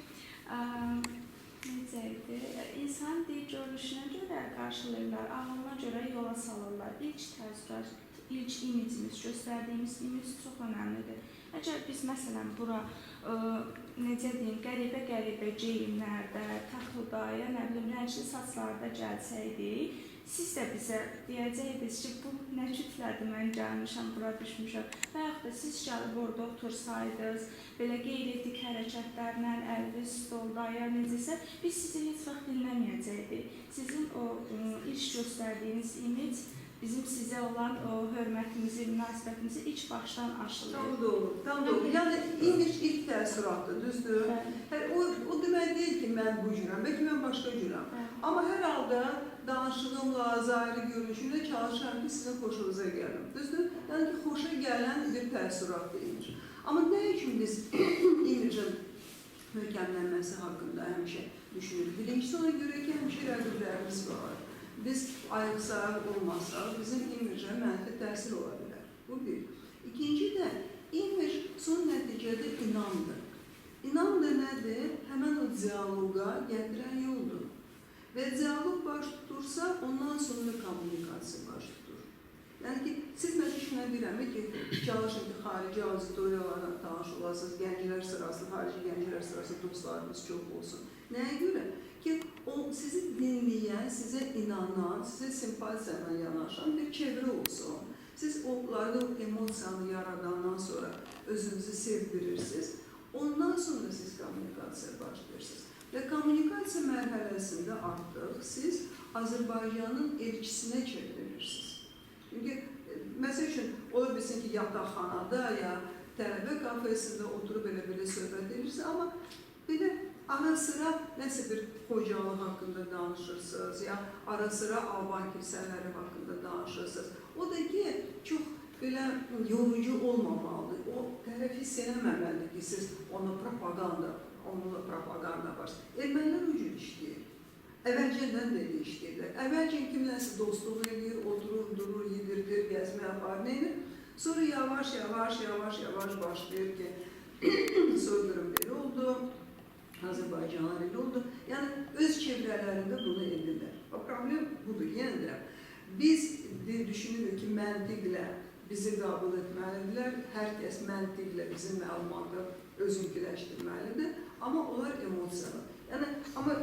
necə idi? İnsan görünüşünə görə qarşılayırlar, ağlına görə yola salırlar. İlk təəssürat, ilk imicimiz, göstərdiyimiz imic çox önəmlidir. Əgər biz məsələn bura, necə deyim, qəribə geyimlərdə, taxılda, ya nə bilim, rəngli saçlarda gəlsəydik, siz də bizə deyəcəydiniz ki, bu nə kütlədir, mən gəlmişəm, bura düşmüşəm. Və yaxud da siz gəlib orada otursaydınız, belə qeyri-etik hərəkətlərlə, əliniz stolda, ya necəsə, biz sizi heç vaxt dinləməyəcəkdik. Sizin o ilk göstərdiyiniz imic bizim sizə olan o hörmətimizi, münasibətimizi ilk başdan aşılır. Tam doğru, tam doğru. Yəni, imic ilk təəssüratdır, düzdür? O demək deyil ki, mən bu cürəm, bəlkə mən başqa cürəm. Amma hər halda danışığımla, zahiri görünüşümlə çalışıram ki, sizin xoşunuza gəlim. Düzdür? Yəni ki, xoşa gələn bir təəssürat deyil. Amma nə üçün biz imicin möhkəmlənməsi haqqında həmişə düşünürük? Birincisi ona görə ki, həmişə rəqiblərimiz var. Biz ayıq-sayıq olmasaq, bizim imicə mənfi təsir ola bilər. Bu bir. İkinci də, imic son nəticədə inamdır. İnam da nədir? Həmən o diyaloqa gətirən yoldur. Və diyalog baş tutursa, ondan sonra kommunikasiya baş tutur. Yəni ki, siz mənə deyirəm ki, çalışın ki, xarici auditoriyalarla tanış olasınız, gənclər sırası, xarici gənclər sırası dostlarımız çox olsun. Nəyə görə? Ki, sizi dinləyən, sizə inanan, sizə simpatiyayla yanaşan bir çevrə olsun. Siz onlarda o emosiyanı yaradandan sonra özünüzü sevdirirsiniz. Ondan sonra siz kommunikasiya başlayırsınız. Və kommunikasiya mərhələsində artıq siz Azərbaycanın elçisinə çevrilirsiniz. Çünki, məsəl üçün, ola bilsin ki, yataqxanada ya tələbə kafesində oturub belə söhbət edirsiniz, amma belə ara-sıra nəsə bir Xocalı haqqında danışırsınız, ya ara-sıra Alban kilsələri haqqında danışırsınız. O da ki, çox belə yorucu olmamalıdır. O tərəf hiss eləməməlidir ki, siz onunla propaganda var. Ermənilər o cür işləyir. Əvvəlcədən də elə işləyirlər. Əvvəlcən kimlərsə dostluq edir, oturur, durur, yedirdir, gəzmə yapar, neyini? Sonra yavaş başlayır ki, soydurum belə oldu, Azərbaycanlar elə oldu. Yəni, öz çevrələrində bunu edirlər. Problem budur, yenə də. Biz düşünürük ki, məntiqlə bizi qəbul etməlidirlər, hər kəs məntiqlə bizim məlumatı özünkiləşdirməlidir, amma onlar emosiyalar. Yəni, amma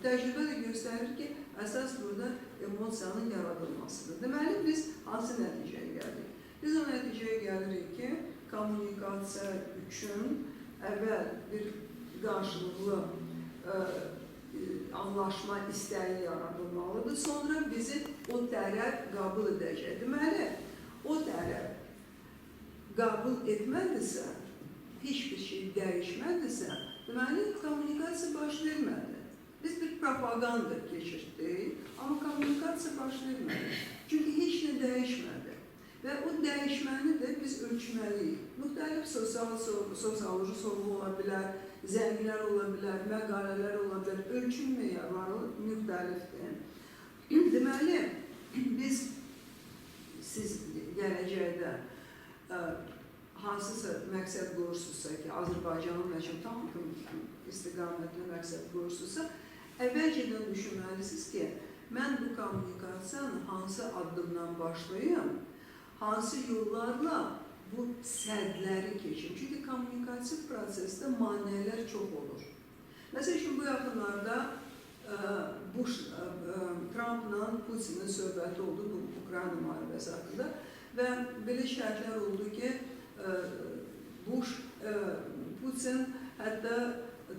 təcrübə də göstərir ki, əsas burada emosiyanın yaradılmasıdır. Deməli, biz hansı nəticəyə gəldik? Biz o nəticəyə gəlirik ki, kommunikasiya üçün əvvəl bir qarşılıqlı anlaşma istəyi yaradılmalıdır. Sonra bizi o tərəf qəbul edəcək. Deməli, o tərəf qəbul etmədisə, heç bir şey dəyişmədisə, deməli, kommunikasiya baş vermədi. Biz bir propaganda keçirdik, amma kommunikasiya baş vermədi. Çünki heç nə dəyişmədi. Və o dəyişməni də biz ölçməliyik. Müxtəlif sosioloji sorğu ola bilər, zənglər ola bilər, məqalələr ola bilər, ölçüm meyarları müxtəlifdir. Deməli, siz gələcəkdə hansısa məqsəd qoyursunuzsa ki, Azərbaycanın üçün tam istiqamətli məqsəd qoyursunuzsa, əvvəlcədən düşünməlisiniz ki, mən bu kommunikasiyanı hansı addımdan başlayım, hansı yollarla bu sədləri keçim. Çünki kommunikasiya prosesdə maneələr çox olur. Məsəl üçün, bu yaxınlarda Trumpla Putinin söhbəti oldu bu Ukrayna müharibəsi haqqında və belə şərtlər oldu ki, Putin hətta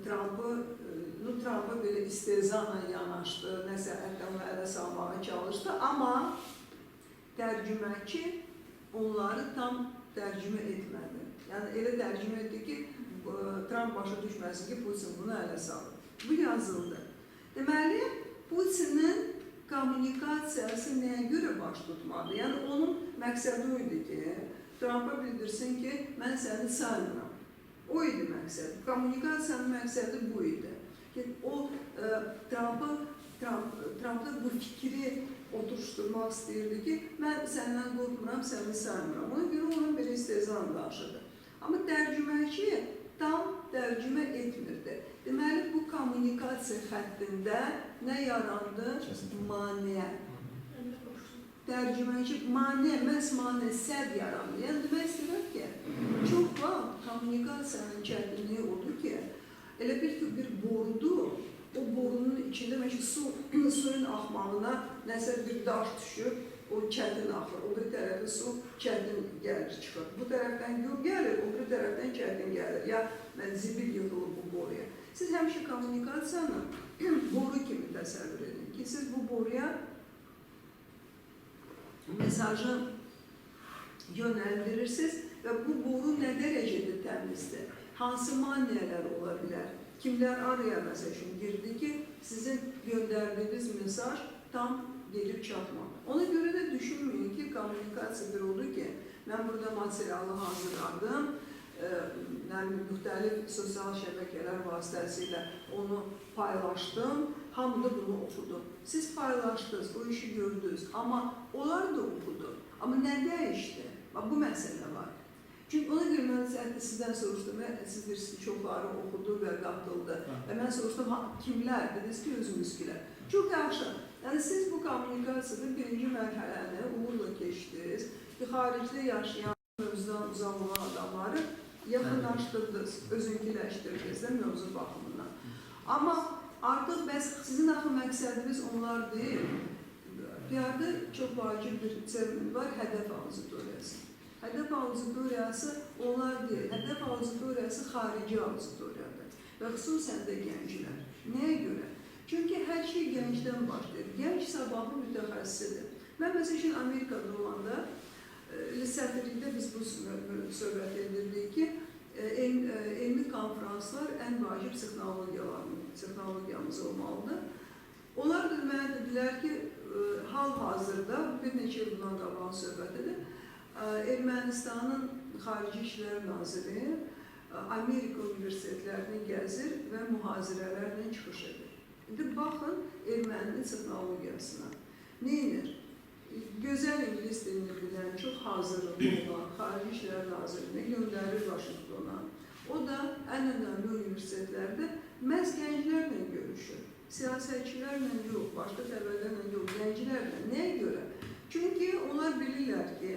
Trump'a belə istehzanla yanaşdı, nəsə hətta onu ələ salmağa çalışdı, amma tərcüməçi onları tam tərcümə etmədi. Yəni, elə tərcümə etdi ki, Trump başa düşməsin ki, Putin bunu ələ salır. Bu yazıldı. Deməli, Putinin kommunikasiyası nəyə görə baş tutmadı? Yəni, onun məqsədi o idi ki, Trump'a bildirsin ki, mən səni saymıram. O idi məqsəd. Kommunikasiyanın məqsədi bu idi. O, Trump'da bu fikri oturuşturmaq istəyirdi ki, mən səndən qorxmuram, səni saymıram. Ona görə onun bir istehzan danışırdı. Amma tərcüməçi tam tərcümə etmirdi. Deməli, bu kommunikasiya xəttində nə yarandı? Maneə. Tərcüməçi, məhz maneə, səd yarandı. Yəni, demək istəyirəm ki, çox vaxt kommunikasiyanın çətinliyi odur ki, elə bir borudur, o borunun içində suyun axmağına nəsə bir daş düşür, o çətin axır. O bir tərəfə su çətin gəlir, çıxır. Bu tərəfdən gül gəlir, o bir tərəfdən çətin gəlir. Ya zibil yığılır bu boruya. Siz həmişə kommunikasiyanı boru kimi təsəvvür edin ki, siz bu boruya mesajı yönəldirirsiniz və bu boru nə dərəcədə təmizdir? Hansı maneələr ola bilər? Kimlər araya məsəl üçün girdi ki, sizin göndərdiyiniz mesaj tam gelib çatmadı. Ona görə də düşünməyin ki, kommunikasiya bir oldu ki, mən burada materialı hazırladım, müxtəlif sosial şəbəkələr vasitəsilə onu paylaşdım, hamı da bunu okudu. Siz paylaşdınız, o işi gördünüz, amma onlar da okudu. Amma nə dəyişdi? Bu məsələ var. Çünki ona görə mən sizdən soruşdum, siz deyirsiniz ki, çoxları oxudu və qatıldı. Və mən soruşdum, kimlər? Dediniz ki, özümüzkilər. Çox yaxşı. Yəni, siz bu kommunikasiyada birinci mərhələni uğurla keçdiniz ki, xaricdə yaşayan mövzudan uzaq olan adamları yaxınlaşdırdınız, özünkiləşdirdiniz də mövzu baxımından. Amma artıq sizin axı məqsədiniz onlar deyil. PR-da çox vacib bir termin var, hədəf auditoriyası. Hədəf auditoriyası onlar deyil, hədəf auditoriyası xarici auditoriyadır və xüsusən də gənclər. Nəyə görə? Çünki hər şey gəncdən başlayır. Gənc sabahlı mütəxəssisidir. Mən məsəl üçün Amerikada olanda sətirlikdə biz bu söhbət edirdik ki, elmi konferanslar ən vacib texnologiyamız olmalıdır. Onlar da mənə dedilər ki, hal-hazırda, bir neçə il bundan qabağın söhbətidir, Ermənistanın Xarici İşlər Naziri Amerika universitetlərini gəzir və mühazirələrlə çıxış edir. İndi baxın erməninin texnologiyasına. Neynir? Gözəl ingilis dilini bilən, çox hazırlıqlı olan Xarici İşlər Nazirini göndərir Vaşinqtona. O da ən önəmli universitetlərdə məhz gənclərlə görüşür. Siyasətçilərlə yox, başqa təbəqələrlə yox, gənclərlə. Nəyə görə? Çünki onlar bilirlər ki,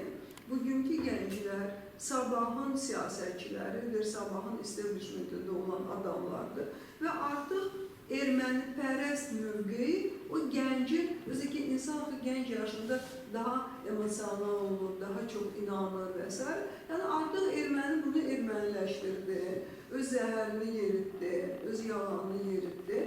bugünkü gənclər sabahın siyasətçiləridir, sabahın establishmentində olan adamlardır və artıq ermənipərəst mövqeyi o gəncin, özü ki, insan gənc yaşında daha emosional olur, daha çox inanır və s. Yəni artıq erməni bunu erməniləşdirdi, öz zəhərini yeritdi, öz yalanını yeritdi.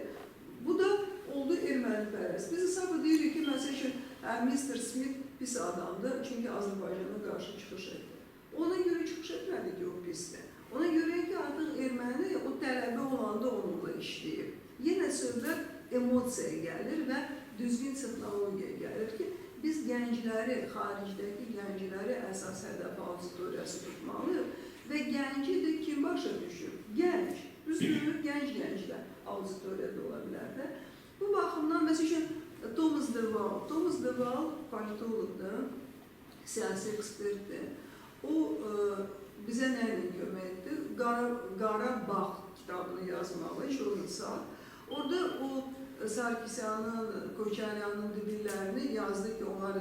Bu da oldu ermənipərəst. Biz hesabı deyirik ki, məsəl üçün, Mr. Smith pis adamdır, çünki Azərbaycana qarşı çıxış etdi. Ona görə çıxış etmədi ki, o pisdir. Ona görə ki, artıq erməni o tələbi olanda onunla işləyib. Yenə söhbət emosiyaya gəlir və düzgün texnologiyaya gəlir ki, biz gəncləri, xaricdəki gəncləri əsas hədəf auditoriyası tutmalıyıq və gənci də kim başa düşür? Gənc. Düzdür, gənclər auditoriyada ola bilər də. Bu baxımdan, məsələn, Thomas DeWaal politologdur, siyasi ekspertdir. O bizə nə ilə kömək etdi? Qarabağ kitabını yazmalı, Şovinsal. Orada o Sarkisyanın, Koçaryanın dediklərini yazdı ki, onlar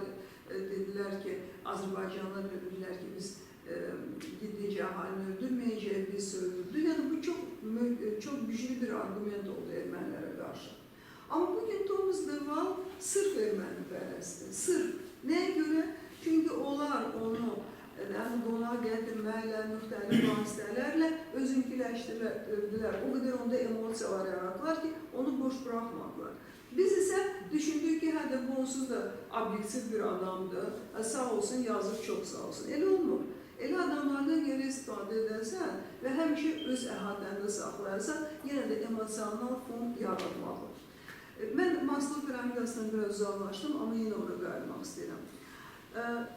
dedilər ki, Azərbaycanlılar dedilər ki, biz gidəcək əhalini öldürməyəcək, biz öldürdük. Yəni bu çox güclü bir argument oldu ermənilərə qarşı. Amma bugün Thomas DeWaal sırf ermənipərəstdir. Sırf. Nəyə görə? Çünki onlar onu qonaq gətirməklə, müxtəlif vasitələrlə özünkiləşdirdilər. O qədər onda emosiyalar yaratdılar ki, onu boş buraxmadılar. Biz isə düşündük ki, hə də bu onsuz da obyektiv bir adamdır, sağ olsun, yazıq, çox sağ olsun. Elə olmur. Elə adamlardan görə istifadə edərsən və həmişə öz əhatəndə saxlayarsan, yenə də emosional fond yaratmalıdır. Mən Maslow piramidasından biraz uzaqlaşdım, amma yenə ora qayıtmaq istəyirəm.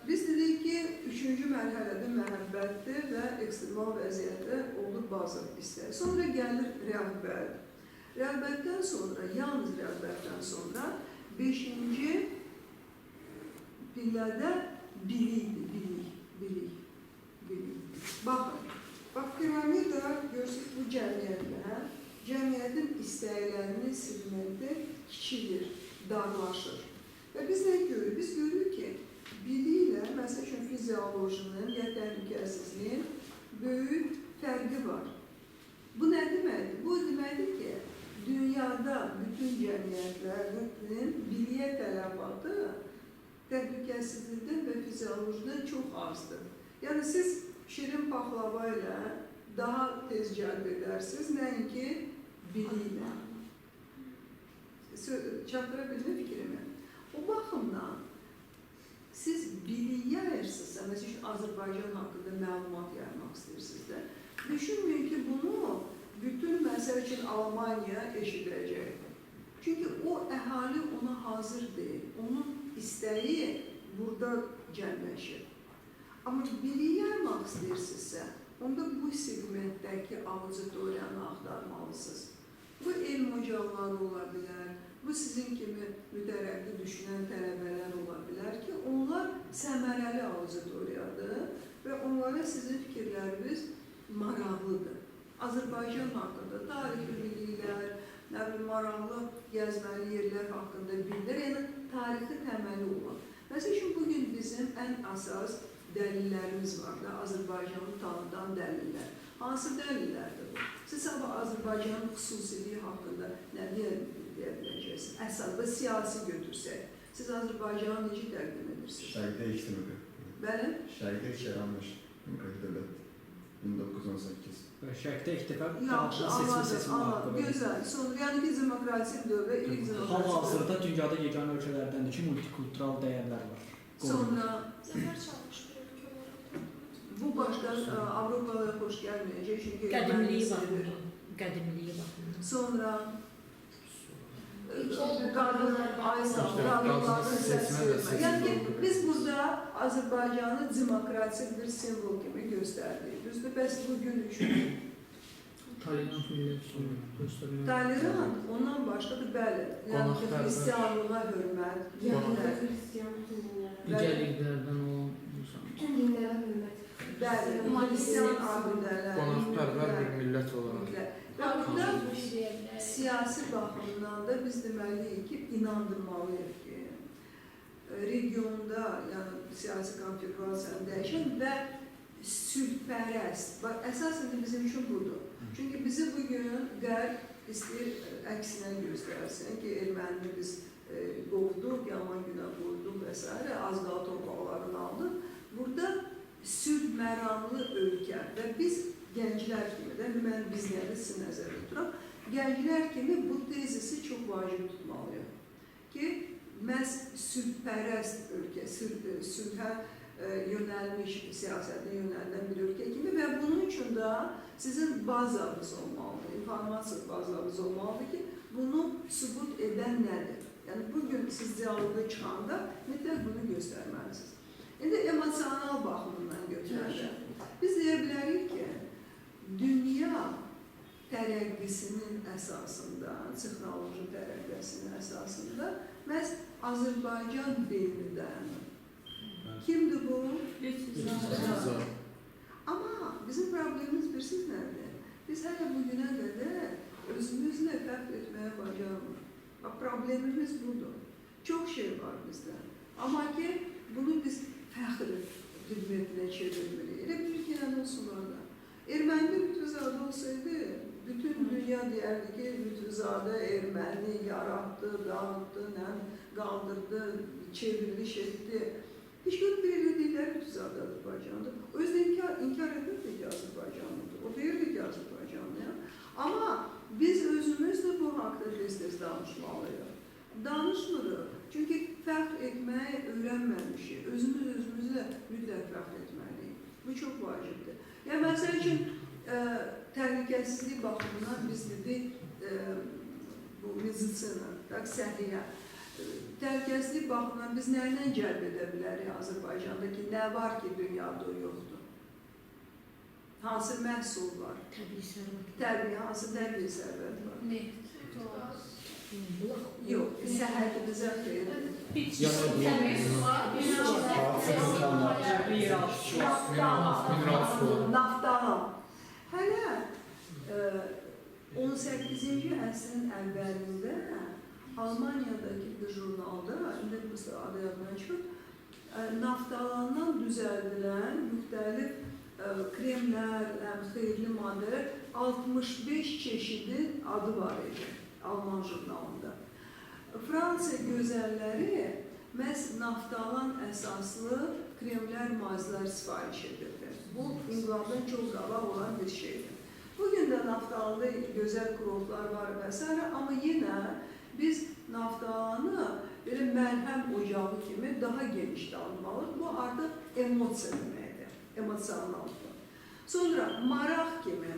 Biz dedik ki, 3-cü mərhələdə məhəbbətdir və ekstremal vəziyyətdə olur bazı istək. Sonra gəlir rəğbət. Rəğbətdən sonra, yalnız rəğbətdən sonra 5-ci pillədə bilik. Bax, piramida görsək bu cəmiyyətlə, cəmiyyətin istəklərinin segmenti kiçilir, darlaşır. Və biz nə görürük? Biz görürük ki, biliklə, məsəl üçün fiziolojinin ya təhlükəsizliyin böyük fərqi var. Bu nə deməkdir? Bu deməkdir ki, dünyada bütün cəmiyyətlərin biliyə tələbatı təhlükəsizlikdən və fiziolojiden çox azdır. Yəni, siz şirin paxlava ilə daha tez cəlb edərsiniz, nəinki biliklə. Çatdıra bilmə fikrimi. O baxımdan, siz biliyə ayırsınızsa, məsələn, Azərbaycan haqqında məlumat yaymaq istəyirsiniz də, düşünməyin ki, bunu bütün məsəl üçün Almanya eşidəcək. Çünki o əhali ona hazır deyil, onun istəyi burada cəmləşir. Amma biliyə yaymaq istəyirsinizsə, onda bu segmentdəki auditoriyanı axtarmalısınız. Bu elm ocaqları ola bilər, bu sizin kimi mütərəqqi düşünən tələbələr ola bilər ki, onlar səmərəli auditoriyadır və onlara sizin fikirləriniz maraqlıdır. Azərbaycan haqqında tarixi biliklər, maraqlı gəzməli yerlər haqqında bilir, yəni tarixi təməli olan. Məsəl üçün, bugün bizim ən əsas dəlillərimiz var da, Azərbaycanı tanıdan dəlillər. Hansı dəlillərdir bu? Siz Azərbaycanın xüsusiliyi haqqında nə deyə biləcəksiniz? Əsasda siyasi götürsək, siz Azərbaycanı necə təqdim edirsiniz? Şərqdə ilk demokrat. Bəli? Şərqdə ilk yaranmış demokrat dövlət 1918. Şərqdə ilk dəfə Yaxşı, anladım. Gözəl. Sonra, yəni ki, demokratik dövlət, ilk demokratik dövlət. Hal-hazırda dünyada yeganə ölkələrdəndir ki, multikultural dəyərlər var. Sonra, Zəfər çalmış bir ölkə olaraq. bu başqa Avropalara xoş gəlməyəcək, çünki Qədimliyi var bunun. Qədimliyi var bunun. Sonra, qadınlar, qadınların səsi vermək. Yəni ki, biz burada Azərbaycanı demokratik bir simvol kimi göstərdik. Düzdür, bəs bu gün üçün Tolerant millət göstərmək. tolerant, ondan başqadır, bəli. Yəni ki, xristianlığa hörmət, Digərliklərdən olan insan. Bütün dinlərə hörmət. bəli, xristian abidələr. Qonaqpərvər bir millət olaraq. Və burada siyasi baxımdan da biz deməliyik ki, inandırmalıyıq ki, regionda, yəni siyasi konfigurasiyanı dəyişən və sülhpərəst, əsasən də bizim üçün budur. Çünki bizi bugün Qərb istəyir əksinə göstərsin ki, erməni biz qovduq, yaman günə qoyduq və s. az qala torpaqlarını aldıq. Burada sülh məramlı ölkə və biz gənclər kimi də, mən bizləri sizin nəzərdə tuturam, gənclər kimi bu tezisi çox vacib tutmalıyıq ki, məhz sülhpərəst ölkə, sülhə yönəlmiş, siyasətə yönəldən bir ölkə kimi və bunun üçün də sizin bazanız olmalıdır, informasiya bazanız olmalıdır ki, bunu sübut edən nədir? Yəni, bugün siz dialoga çıxanda mütləq bunu göstərməlisiniz. İndi emosional baxımından götürəndə, biz deyə bilərik ki, dünya tərəqqisinin əsasında, texnoloji tərəqqisinin əsasında məhz Azərbaycan deyimi dayanır. Kimdir bu? Amma bizim problemimiz bilirsiniz nədir? Biz hələ bugünə qədər özümüzlə fəxr etməyə bacarmırıq. Problemimiz budur. Çox şey var bizdə. Amma ki, bunu biz fəxr xidmətinə çevirmirik. Elə Türkiyədən olsun orada. Erməni Lütfüzadə olsaydı, bütün dünya deyərdi ki, Lütfüzadə erməni yarattı, dağıtdı, qaldırdı, çevriliş etdi. Heç görün bir elə deyirlər Lütfüzadə Azərbaycandır. O yüzden inkar etmirdi ki, Azərbaycanlıdır. O deyirdi ki, Azərbaycanlı. Amma biz özümüzlə bu haqda tez-tez danışmalıyıq. Danışmırıq. Çünki fəxr etməyi öyrənməmişik. Özümüzlə mütləq fəxr etməliyik. Bu çox vacibdir. Yəni, məsəl üçün, təhlükəsizlik baxımından biz dedik, bu medisina, səhiyyə. Təhlükəsizlik baxımından biz nəyindən cəlb edə bilərik Azərbaycanda ki, nə var ki, dünyada yoxdur? Hansı məhsul var? Təbii sərvət. Təbii, hansı təbii sərvət var? Neft. Yox, səhhətimizə xeyirdir. Naftalan. Hələ 18-ci əsrin əvvəlində Almaniyadakı bir jurnalda, indi bu adı yadından çıxıb, naftalandan düzəldilən müxtəlif kremlər, xeyirli maddələr 65 çeşidin adı var idi Alman jurnalında. Fransa gözəlləri məhz naftalan əsaslı kremlər, mazlar sifariş edirdi. Bu, İngilizdən çox qabaq olan bir şeydir. Bugün də naftalanda gözəl kurortlar var və s. Amma yenə biz naftalanı belə məlhəm ocağı kimi daha geniş almalıyıq. Bu artıq emosiya deməkdir, emosionaldır. Sonra maraq kimi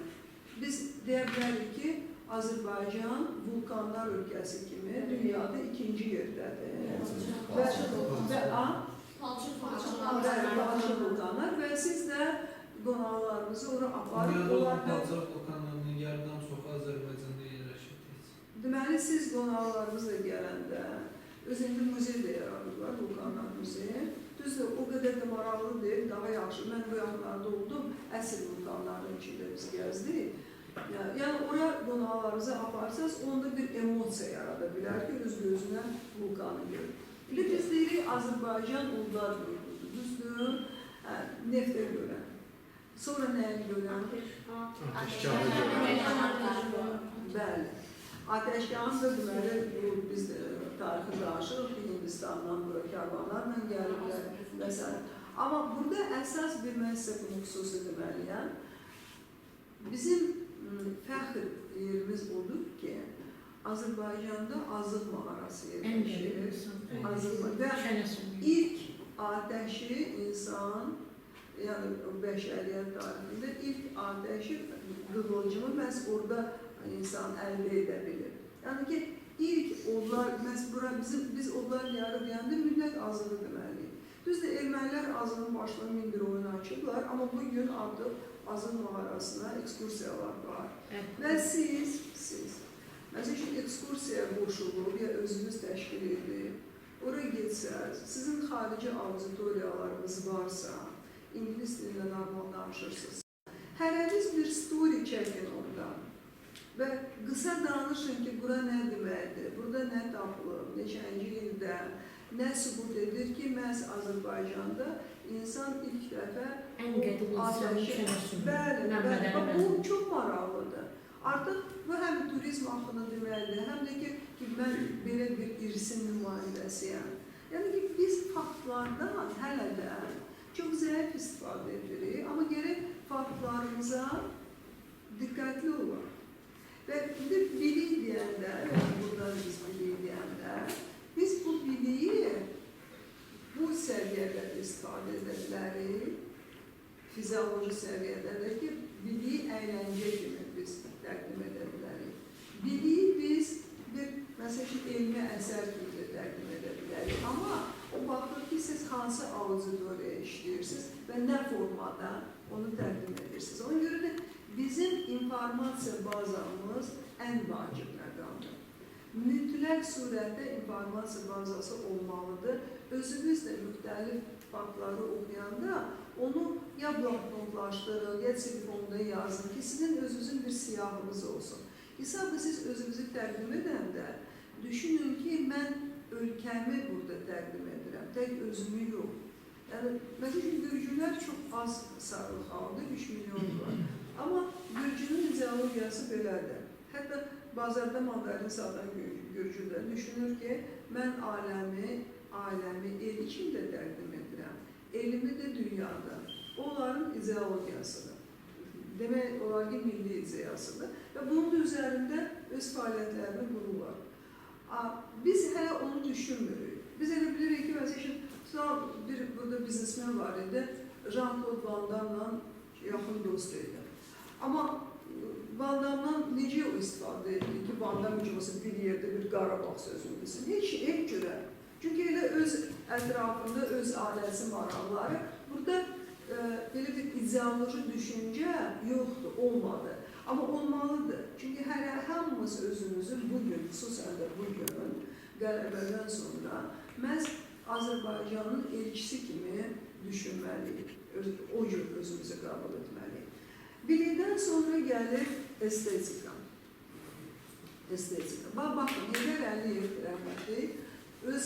biz deyə bilərik ki, Azərbaycan vulkanlar ölkəsi kimi dünyada ikinci yerdədir. Palçıq vulkanlar və siz də qonaqlarımızı ora aparıb. Dünyada palçıq vulkanlarının yarıdan çox Azərbaycanda yerləşir. Deməli, siz qonaqlarımızla gələndə, özündə muzey də yaradıblar, vulkanlar muzeyi. Düzdür, o qədər də maraqlı deyil, daha yaxşı. Mən bu yaxınlarda oldum, əsl vulkanların içində biz gəzdik. Yəni, oraya qonaqlarınızı aparsanız, onda bir emosiya yarada bilər ki, öz gözünə vulkanı görür. Bir biz deyirik, Azərbaycan uldar bölgüdür, düzdür, neftə görə. Sonra nəyə görə? Bəli. Ateşkanı da deməli, biz tarixi danışırıq ki, Hindistandan bura karvanlarla gəlirlər və s. Amma burada əsas bir məsələ bunu xüsusi deməliyəm. Bizim fəxr yerimiz odur ki, Azərbaycanda azıq mağarası yerləşir. Və ilk ateşi insan, yəni bəşəriyyət tarixində ilk ateşi qığılcımı məhz orada insan əldə edə bilir. Yəni ki, İlk odlar, biz odlar diyarı deyəndə millət azığı deməliyik. Düzdür, ermənilər azının başına min bir oyun açıblar, amma bugün artıq Azıq mağarasına ekskursiyalar var. Və siz, məsəl üçün ekskursiya qoşulub ya özünüz təşkil edib, oraya getsəz, sizin xarici auditoriyalarınız varsa, ingilis dilində normal danışırsınız. Hərəniz bir story çəkin ondan və qısa danışın ki, bura nə deməkdir, burada nə tapılıb, neçənci ildə, nə sübut edir ki, məhz Azərbaycanda insan ilk dəfə Ən qədim insanın şərəfini. Bəli, bu çox maraqlıdır. Artıq bu həm turizm axını deməkdir, həm də ki, mən belə bir irsin nümayəndəsiyəm. Yəni ki, biz faktlardan hələ də çox zəif istifadə edirik, amma gərək faktlarımıza diqqətli olaq. Və bilik deyəndə, burada biz bilik deyəndə, biz bu biliyi bu səviyyədə istifadə edə bilərik, fizioloji səviyyədə də ki, biliyi əyləncə kimi biz təqdim edə bilərik. Biliyi biz bir, məsəl ki, elmi əsər kimi təqdim edə bilərik. Amma o baxır ki, siz hansı auditoriyaya işləyirsiniz və nə formada onu təqdim edirsiniz. Ona görə də bizim informasiya bazamız ən vacib məqamdır. Mütləq surətdə informasiya bazası olmalıdır. Özünüz də müxtəlif faktları oxuyanda onu ya bloknotlaşdırın, ya telefonda yazın ki, sizin özünüzün bir siyahınız olsun. Hesabda siz özünüzü təqdim edəndə düşünün ki, mən ölkəmi burada təqdim edirəm, tək özümü yox. Yəni, məsələn, Gürcülər çox az sayılı xalqdır, 3 milyon var. Amma Gürcünün ideologiyası belədir. Hətta bazarda mandalin satan Gürcülər düşünür ki, mən aləmi el içində təqdim edirəm. Elmi də dünyada. Onların ideologiyasıdır. Demək olar ki, milli ideyasıdır. Və bunun da üzərində öz fəaliyyətlərini qururlar. Biz hələ onu düşünmürük. Biz elə bilirik ki, məsələn, burada biznesmen var idi, Jean-Claude Van Damme'la yaxın dost idi. Amma Van Damme'dan necə o istifadə etdi ki, Van Damme bir yerdə bir Qarabağ sözünü desin? Heç cürə. Çünki elə öz ətrafında öz ailəsi maraqları, burada belə bir ideoloji düşüncə yoxdur, olmadı. Amma olmalıdır. Çünki hamımız özümüzün bugün, xüsusən də bugün, qələbədən sonra məhz Azərbaycanın elçisi kimi düşünməliyik, o cür özümüzü qəbul etməliyik. Bilikdən sonra gəlir estetika. Baxın, Heydər Əliyev rəhmətli öz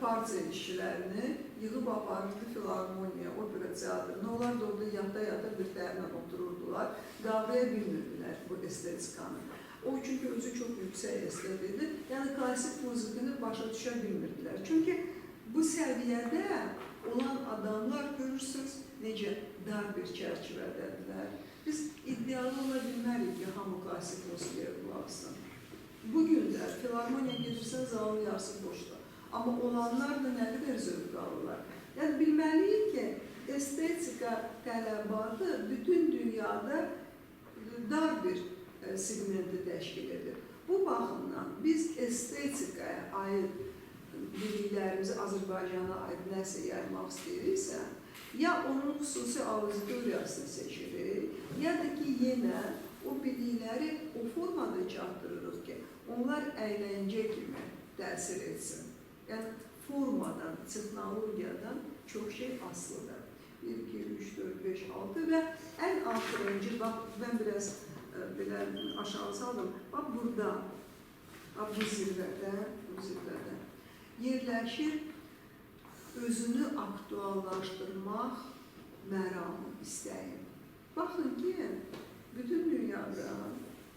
partiya işçilərini yığıb aparırdı filarmoniya, opera teatrına. Onlar da orada yata bir dərlə otururdular, qavraya bilmirdilər bu estetikanı. O çünki özü çox yüksək estet idi, yəni klasik muzikini başa düşə bilmirdilər. Çünki bu səviyyədə olan adamlar görürsünüz, necə dar bir çərçivədədirlər. Biz iddialı ola bilmərik ki, hamı klasik musiqiyə qulaq asın. Bugün də filarmoniya gedirsən, zalın yarısı boşdur. Amma olanlar da nə qədər zövq alırlar. Yəni, bilməliyik ki, estetika tələbatı bütün dünyada dar bir segmenti təşkil edir. Bu baxımdan biz estetikaya aid biliklərimizi Azərbaycana aid nəsə yaymaq istəyiriksə, ya onun xüsusi auditoriyasını seçirik, ya da ki, yenə o bilikləri o formada çatdırırıq ki, onlar əyləncə kimi təsir etsin. Yəni, formadan, texnologiyadan çox şey asılıdır. 1, 2, 3, 4, 5, 6 və ən axırıncı, bax, mən biraz belə aşağı saldım, bax, burada, bu zirvədə yerləşir özünü aktuallaşdırmaq məramı, istəyi. Baxın ki, bütün dünyada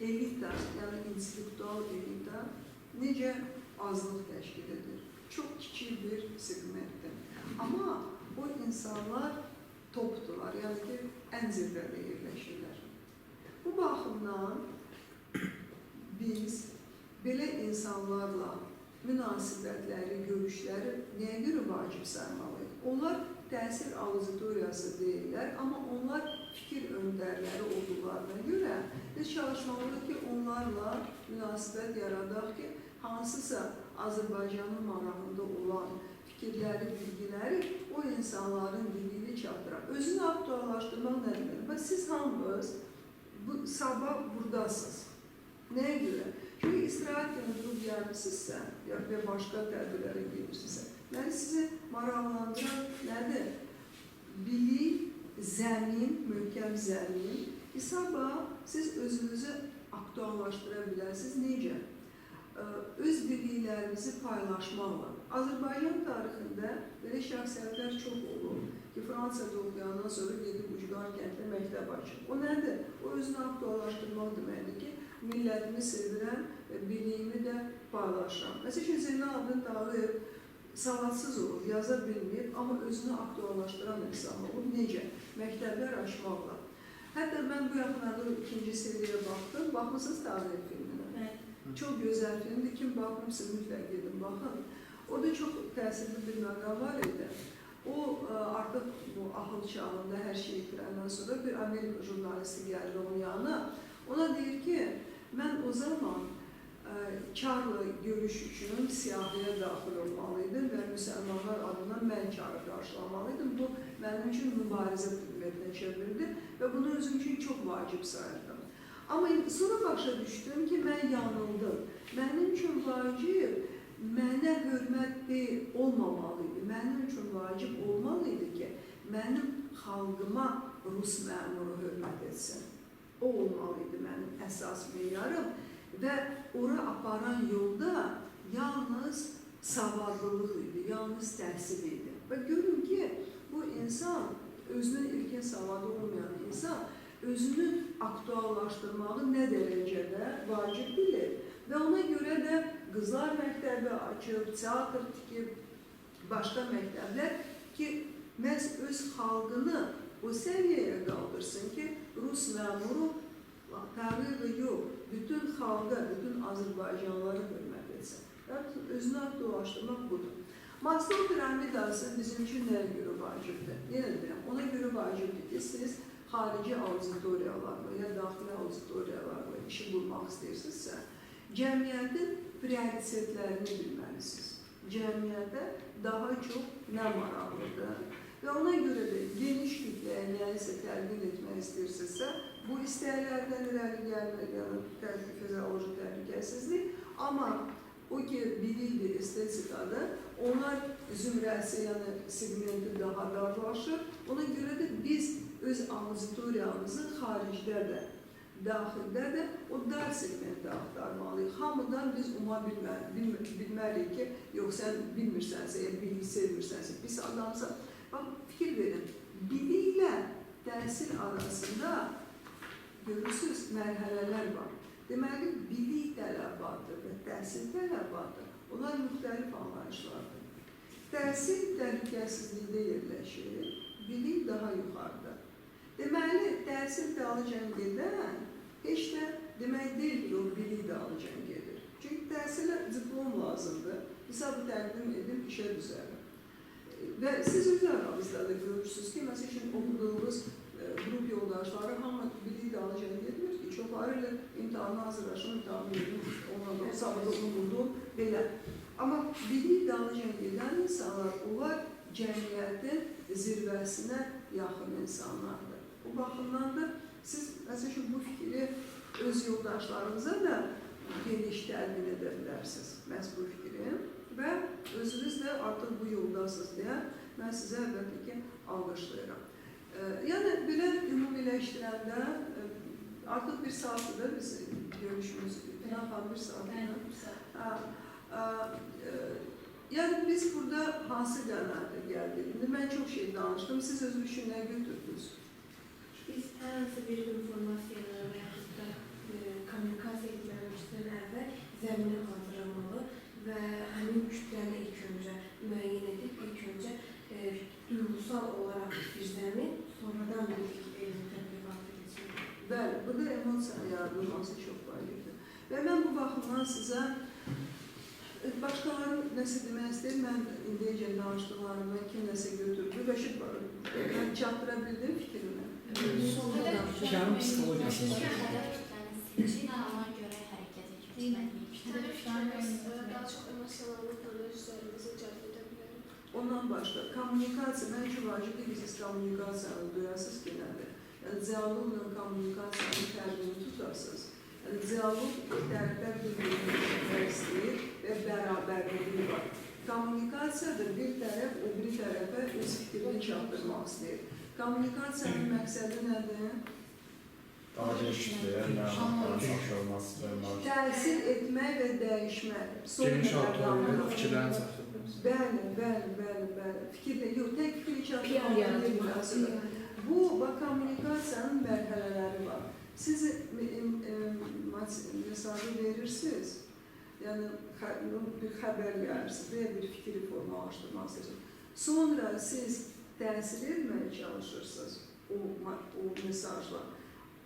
elita, yəni intellektual elita necə azlıq təşkil edir. Çox kiçik bir segmentdir. Amma o insanlar topdular, yəni ki, ən zirvədə yerləşirlər. Bu baxımdan biz belə insanlarla münasibətləri, görüşləri nəyə görə vacib saymalıyıq? Onlar təsir auditoriyası deyirlər, amma onlar fikir öndərləri olduqlarına görə Biz çalışmalıyıq ki, onlarla münasibət yaradaq ki, hansısa Azərbaycanın marağında olan fikirləri, bilgiləri o insanların diliyle çatdırar. Özünü aktuallaşdırmaq nə demək? Və siz hamınız sabah buradasınız. Nəyə görə? Çünki istirahət günü durub gəlmişsinizsə, və başqa tədbirlərə gedirsinizsə, yəni sizi maraqlandıran nədir? Bilik, zəmin, möhkəm zəmin ki, sabah siz özünüzü aktuallaşdıra bilərsiniz. Necə? Öz biliklərimizi paylaşmaqla. Azərbaycan tarixində belə şəxsiyyətlər çox olur ki, Fransada oxuyandan sonra gedib Ucqar kənddə məktəb açır. O nədir? O özünü aktuallaşdırmaq deməkdir ki, millətimi sevirəm və biliyimi də paylaşıram. Məsələn, Zeynalabdin Tağıyev savadsız olur, yaza bilmir, amma özünü aktuallaşdıran insan olur. Necə? Məktəblər açmaqla. Hətta mən bu yaxınlarda ikinci seriyaya baxdım. Baxmısınız Tağıyev filminə? Çox gözəl filmdir. Kim baxmırsa mütləq gedin, baxın. Orada çox təsirli bir məqam var idi. O artıq bu ahıl çağında hər şeyi itirəndən sonra bir Amerika jurnalisti gəldi onun yanına. Ona deyir ki, mən o zaman karla görüş üçün siyahıya daxil olmalıydım və müsəlmanlar adına mən karı qarşılamalıydım. Bu mənim üçün mübarizə xidmətinə çevrildi və bunu özüm üçün çox vacib sayırdım. Amma sonra başa düşdüm ki, mən yanıldım. Mənim üçün vacib mənə hörmət olmamalıydı. Mənim üçün vacib olmalıydı ki, mənim xalqıma Rus məmuru hörmət etsin. O olmalıydı mənim əsas meyarım və ora aparan yolda yalnız savadlılıq idi, yalnız təhsil idi. Və görün ki, bu insan, özünün ilkin savadı olmayan insan, özünü aktuallaşdırmağı nə dərəcədə vacib bilir. Və ona görə də qızlar məktəbi açıb, teatr tikib, başqa məktəblər ki, məhz öz xalqını o səviyyəyə qaldırsın ki, Rus məmuru Tağıyevə yox, bütün xalqa, bütün Azərbaycanlıları hörmət etsin. Özünü aktuallaşdırmaq budur. Maslow piramidası bizim üçün nəyə görə vacibdir? Yenə deyirəm, ona görə vacibdir ki, siz xarici auditoriyalarla ya daxili auditoriyalarla işi bulmaq istəyirsinizsə, cəmiyyətin prioritetlərini bilməlisiniz. Cəmiyyətə daha çox nə maraqlıdır və ona görə də geniş kütləyə nəyəsə təlqin etmək istəyirsinizsə, bu istəklərdən irəli gəlmək, yəni fizioloji təhlükəsizlik, amma o ki, bilikdir, estetikada, onlar zümrəsi, yəni segmenti daha darlaşır. Ona görə də biz öz auditoriyamızı xaricdə də, daxildə də o dar segmentdə axtarmalıyıq. Hamıdan biz umma bilməliyik ki, yox, sən bilmirsənsə, ya bilik sevmirsənsə, pis adamsa, bax, fikir verin, biliklə təhsil arasında görürsünüz, mərhələlər var. Deməli, bilik tələbatdır və təhsil tələbatdır. Onlar müxtəlif anlayışlardır. Təhsil təhlükəsizlikdə yerləşir, bilik daha yuxarıda. Deməli, təhsil dalıcan gedən heç də demək deyil ki, o bilik dalıcan gedir. Çünki təhsilə diplom lazımdır. Hesabı təqdim edib işə düzəlir. Və siz öz aranızda da görürsünüz ki, məsələn, oxuduğunuz qrup yoldaşları hamı bilik dalıcan gedir ki, çoxları ilə imtihanı hazırlaşın, imtihanı verin, ondan da sabıda unudum, belə. Amma bilik dalıcan gedən insanlar, onlar cəmiyyətin zirvəsinə yaxın insanlardır. Bu baxımdan da siz, məsələn, bu fikri öz yoldaşlarınıza da geniş təlqin edə bilərsiniz, məhz bu fikri və özünüz də artıq bu yoldasınız deyə mən sizə əlbəttə ki, alqışlayıram. Yəni, belə ümumiləşdirəndə artıq bir saatdır biz görüşümüz, Pinafan bir saatdır. Yəni, biz burada hansı qənaətə gəldik? İndi mən çox şey danışdım, siz öz üçün nə götürdünüz? Biz hər hansı bir informasiyaları və yaxud da kommunikasiya etməmişdən əvvəl zəmini hazırlamalı və həmin kütləni ilk öncə müəyyən edib, ilk öncə duyğusal olaraq bir zəmin, sonradan bir elmi tətbiqat edilsin. Bəli, burada emosiyanın yaradılması çox vacibdir. Və mən bu baxımdan sizə başqaları nəsə demək istəyir, mən indiyəcə danışdıqlarımdan kim nəsə götürdü və mən çatdıra bildim fikrimi. Şəhərin psixologiyasında. Yine ona göre hareket etmeliyiz. Daha çok emosyonel tanışlarımızı cəlb edə bilərik. Ondan başqa, kommunikasiya, mən ki, vacibdir ki, siz kommunikasiyanı duyasınız ki, nədir? Yəni, dialoqla kommunikasiyanın fərqini tutasınız. Yəni, dialoq tərəflər bir-birini tutmaq istəyir və bərabərliyi var. Kommunikasiyadır, bir tərəf o biri tərəfə öz fikrini çatdırmaq istəyir. Kommunikasiyanın məqsədi nədir? Daha geniş kütləyə məlumatların çatış olması və Təsir etmək və dəyişmək. Geniş auditoriya fikirlərini çatdırmaq. Bəli. Fikirlə, yox, tək fikri çatdırmaq. Bu, kommunikasiyanın mərhələləri var. Siz mesajı verirsiniz, yəni bir xəbər gəlirsiniz və ya bir fikri formalaşdırmaq istəyirsiniz. Sonra siz təsir etməyə çalışırsınız o mesajla.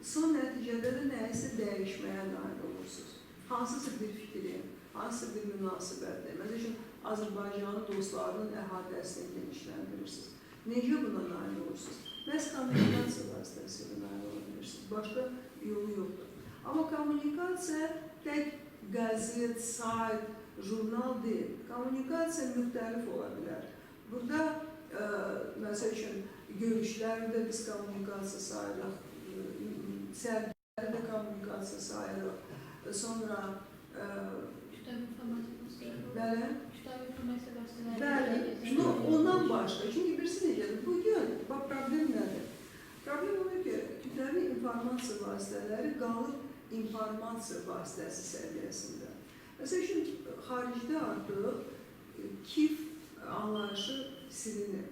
Son nəticədə də nəyisə dəyişməyə nail olursunuz. Hansısa bir fikri, hansısa bir münasibətdir. Məsəl üçün, Azərbaycanın dostlarının əhatəsini genişləndirirsiniz. Necə buna nail olursunuz? Məhz kommunikasiya vasitəsilə nail ola bilirsiniz. Başqa yolu yoxdur. Amma kommunikasiya tək qəzet, sayt, jurnal deyil. Kommunikasiya müxtəlif ola bilər. Burada, məsəl üçün, görüşləri də biz kommunikasiya sayırıq, sərgiləri də kommunikasiya sayırıq. Sonra Bəli, ondan başqa. Çünki birisi necədir? Bugün, bax, problem nədir? Problem odur ki, kütləvi informasiya vasitələri qalır informasiya vasitəsi səviyyəsində. Məsəl üçün, xaricdə artıq KIF anlayışı silinir.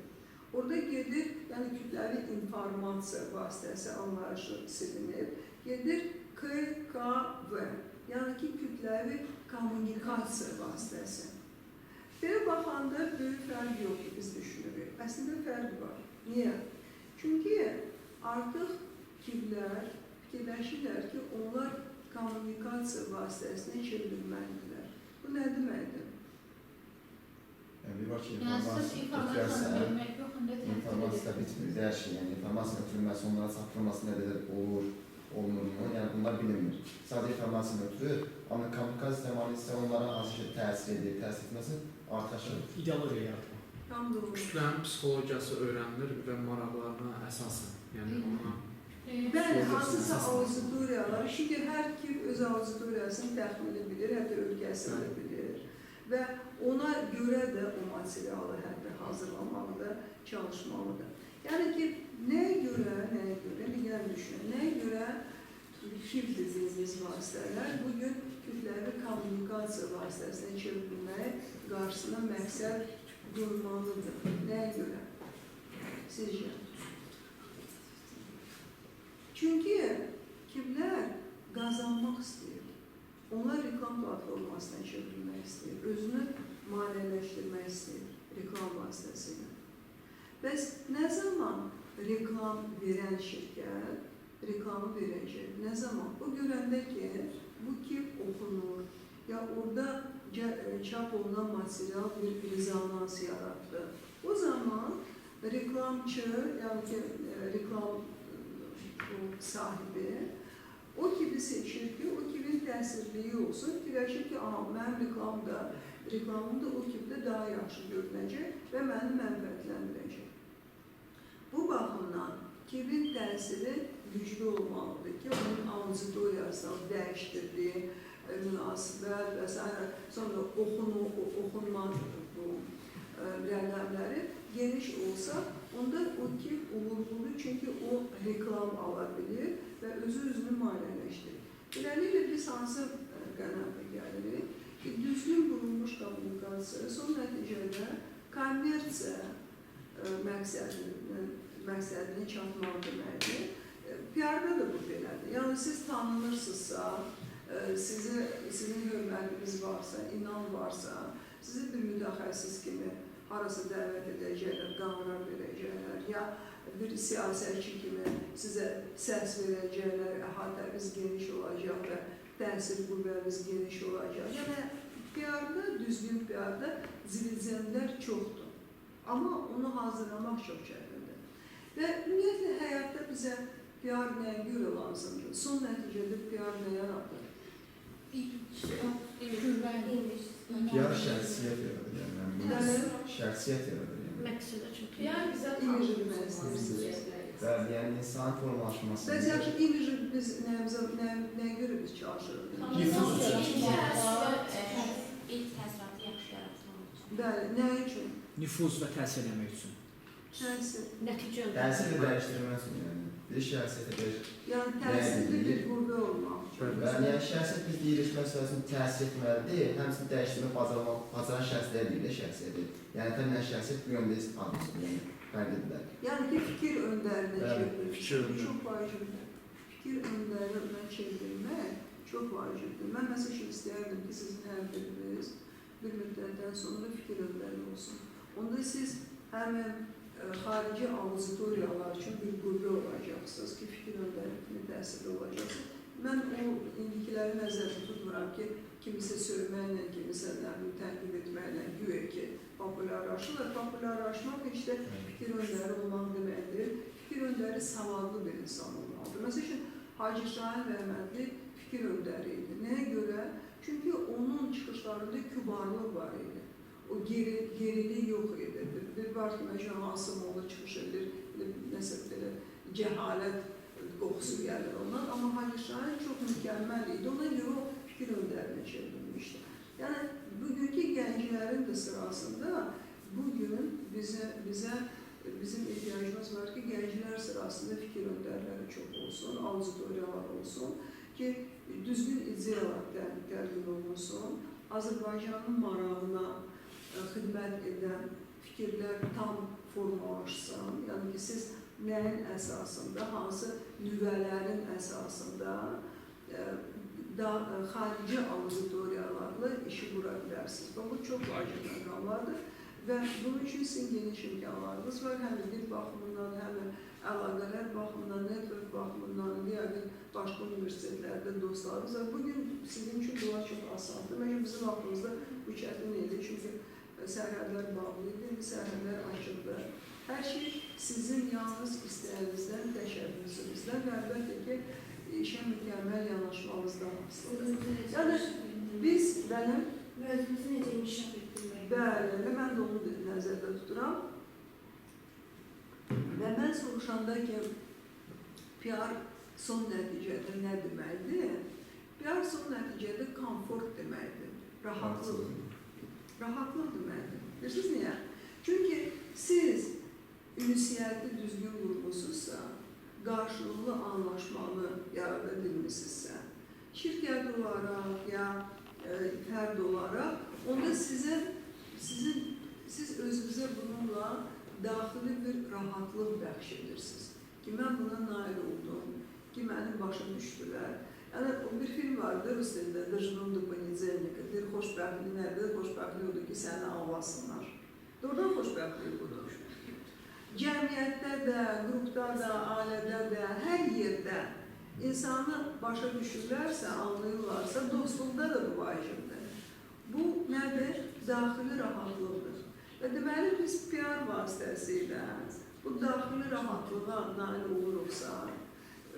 Orada gedir, yəni kütləvi informasiya vasitəsi anlayışı silinir. Gedir KKV, yəni ki, kütləvi kommunikasiya vasitəsi. Belə baxanda böyük fərq yoxdur, biz düşünürük. Əslində fərq var. Niyə? Çünki artıq KİV-lər fikirləşirlər ki, onlar kommunikasiya vasitəsinə çevrilməlidirlər. Bu nə deməkdir? Bir var ki, informasiya bitmir, hər şey, yəni informasiya ötürülməsi, onlara çatdırılması nə qədər olur, olmur-mu, yəni bunlar bilinmir. Sadəcə informasiyanı ötürür, amma kommunikasiya zamanı isə onlara hansı şey təsir edir, təsir etməsi artıqlaşır. İdeologiya yaratmaq. Kütlənin psixologiyası öyrənilir və maraqlarına əsasən, yəni ona... Bəli, hansısa auditoriyalar, çünki hər kim öz auditoriyasını təxmini bilir, hətta ölkəsini bilir və ona görə də o materialı hətta hazırlamalıdır, çalışmalıdır. Yəni ki, nəyə görə, bir gəlin düşünün, nəyə görə KİV dediyimiz vasitələr bugün kütləvi kommunikasiya vasitəsinə çevrilməyə qarşısına məqsəd durmalıdır. Nəyə görə? Sizcə? Çünki KİV-lər qazanmaq istəyir. Onlar reklam platformasına çevrilmək istəyir. Özünü maliyyələşdirmək istəyir reklam vasitəsilə. Bəs nə zaman reklam verən şirkət reklamı verəcək? Nə zaman? O görəndə ki, bu KİV oxunur, ya orada çap olunan material bir rezonans yaratdı. O zaman reklamçı, yəni ki, reklam sahibi o KİV-i seçir ki, o KİV-in təsirliyi olsun, fikirləşir ki, mənim reklamım da o KİV-də daha yaxşı görünəcək və məni mənfəətləndirəcək. Bu baxımdan KİV-in təsiri güclü olmalıdır ki, onun auditoriyasını dəyişdirdiyi münasibət və s. Sonra oxunma rəqəmləri geniş olsa, onda o KİV uğurludur, çünki o reklam ala bilir və özünü maliyyələşdirir. Beləliklə, biz hansı qənaətə gəlirik ki, düzgün qurulmuş kommunikasiya son nəticədə kommersiya məqsədini çatmaq deməkdir. PR-da da bu belədir. Yəni, siz tanınırsınızsa, sizin hörmətiniz varsa, inan varsa, sizi bir mütəxəssis kimi harasa dəvət edəcəklər, qanunlar verəcəklər, ya bir siyasətçi kimi sizə səs verəcəklər, əhatəmiz geniş olacaq və təsir qüvvəmiz geniş olacaq. Yəni, PR-da, düzgün PR-da zilizənlər çoxdur. Amma onu hazırlamaq çox çətindir. Və ümumiyyətlə, həyatda bizə PR nəyə görə lazımdır? Son nəticədə PR nə yaradır? PR şəxsiyyət yaradır, yəni şəxsiyyət yaradır. Məqsədə çox. PR bizə İmij məsələsi. Bəli, yəni insanın formalaşması. Bəs yaxşı, imiji biz nəyə görə biz çalışırıq? İlk təəssüratı yaxşı yaratmaq üçün. Bəli, nə üçün? Nüfuz və təsir eləmək üçün. Təsir. Təsiri dəyişdirmək üçün, yəni bir şəxsiyyətə Yəni təsirli bir qüvvə olmaq üçün. Bəli, yəni şəxsiyyət biz deyirik, məsələn, təsir etməlidir, həmçinin dəyişdirmə bacaran şəxslər deyilir, şəxsiyyədir. Yəni təbii şəxsiyyət bu yöndə istifadə yəni fərqlidirlər. Yəni ki, fikir öndərinə çevrilmək fikir çox vacibdir. Fikir öndərinə çevrilmək çox vacibdir. Mən məsəl üçün istəyərdim ki, sizin hər biriniz bir müddətdən sonra fikir öndəri olsun. Onda siz həmin xarici auditoriyalar üçün bir qüvvə olacaqsınız ki, fikir öndərinə təsirli olacaqsınız. Mən o indikiləri nəzərdə tutmuram ki, kimisə sövməklə, kimisə tənqid etməklə, güya ki, populyarlaşırlar. Populyarlaşmaq işte fikir öndəri olmaq deməkdir. Fikir öndəri savadlı bir insan olmalıdır. Məsəl üçün, Hacı Şahin Məhəmmədli fikir öndəri idi. Nəyə görə? Çünki onun çıxışlarında kübarlıq var idi. O geriliyi yox idi. Bir var ki, Məcnun Asımoğlu çıxış edir, nəsə belə cəhalət qoxusu gəlir ondan. Amma Hacı Şahin çox mükəmməl idi. Ona görə o fikir öndərinə çevrilmişdi. Yəni, bugünkü gənclərin də sırasında bugün bizim ihtiyacımız var ki, gənclər sırasında fikir öndərləri çox olsun, auditoriyalar olsun ki, düzgün ideyalar təqdim olunsun, Azərbaycanın marağına xidmət edən fikirlər tam formalaşsın. Yəni ki, siz nəyin əsasında, hansı nüvələrin əsasında xarici auditoriyalarla işi qura bilərsiniz. Bu çox vacib məqamlardır və bunun üçün sizin geniş imkanlarınız var. Həm dil baxımından, həm əlaqələr baxımından, network baxımından, yəqin başqa universitetlərdə dostlarınız var. Bugün sizin üçün bunlar çox asandır. Məncə bizim vaxtımızda bu çətin idi, çünki sərhədlər bağlı idi, sərhədlər açıqdır. Hər şey sizin yalnız istəyinizdən, təşəbbüsünüzdən və əlbəttə ki, işə mükəmməl yanaşmamızdan asılıdır. Yəni, biz, mənim... Özümüzü necə inkişaf etdirmək? Bəli, və mən də onu nəzərdə tuturam. Və mən soruşanda ki, PR son nəticədə nə deməkdir? PR son nəticədə komfort deməkdir, rahatlıq. Rahatlıq deməkdir. Bilirsiniz niyə? Çünki siz ünsiyyəti düzgün qurmusunuzsa, qarşılıqlı anlaşmalı yarada bilmişsinizsə, şirkət olaraq ya fərd olaraq, onda siz özünüzə bununla daxili bir rahatlıq bəxş edirsiniz. Ki, mən buna nail oldum, ki, mənim başa düşdülər. Yəni, bir film vardı, rus dilində, Dajnon do Ponedzelnika, deyir, xoşbəxtlik nədir? Xoşbəxtlik odur ki, səni allasınlar. Doğrudan xoşbəxtlik budur. Cəmiyyətdə də, qrupda da, ailədə də, hər yerdə insanı başa düşürlərsə, anlayırlarsa, dostluqda da bu vacibdir. Bu nədir? Daxili rahatlıqdır. Və deməli, biz PR vasitəsilə bu daxili rahatlığa nail oluruqsa,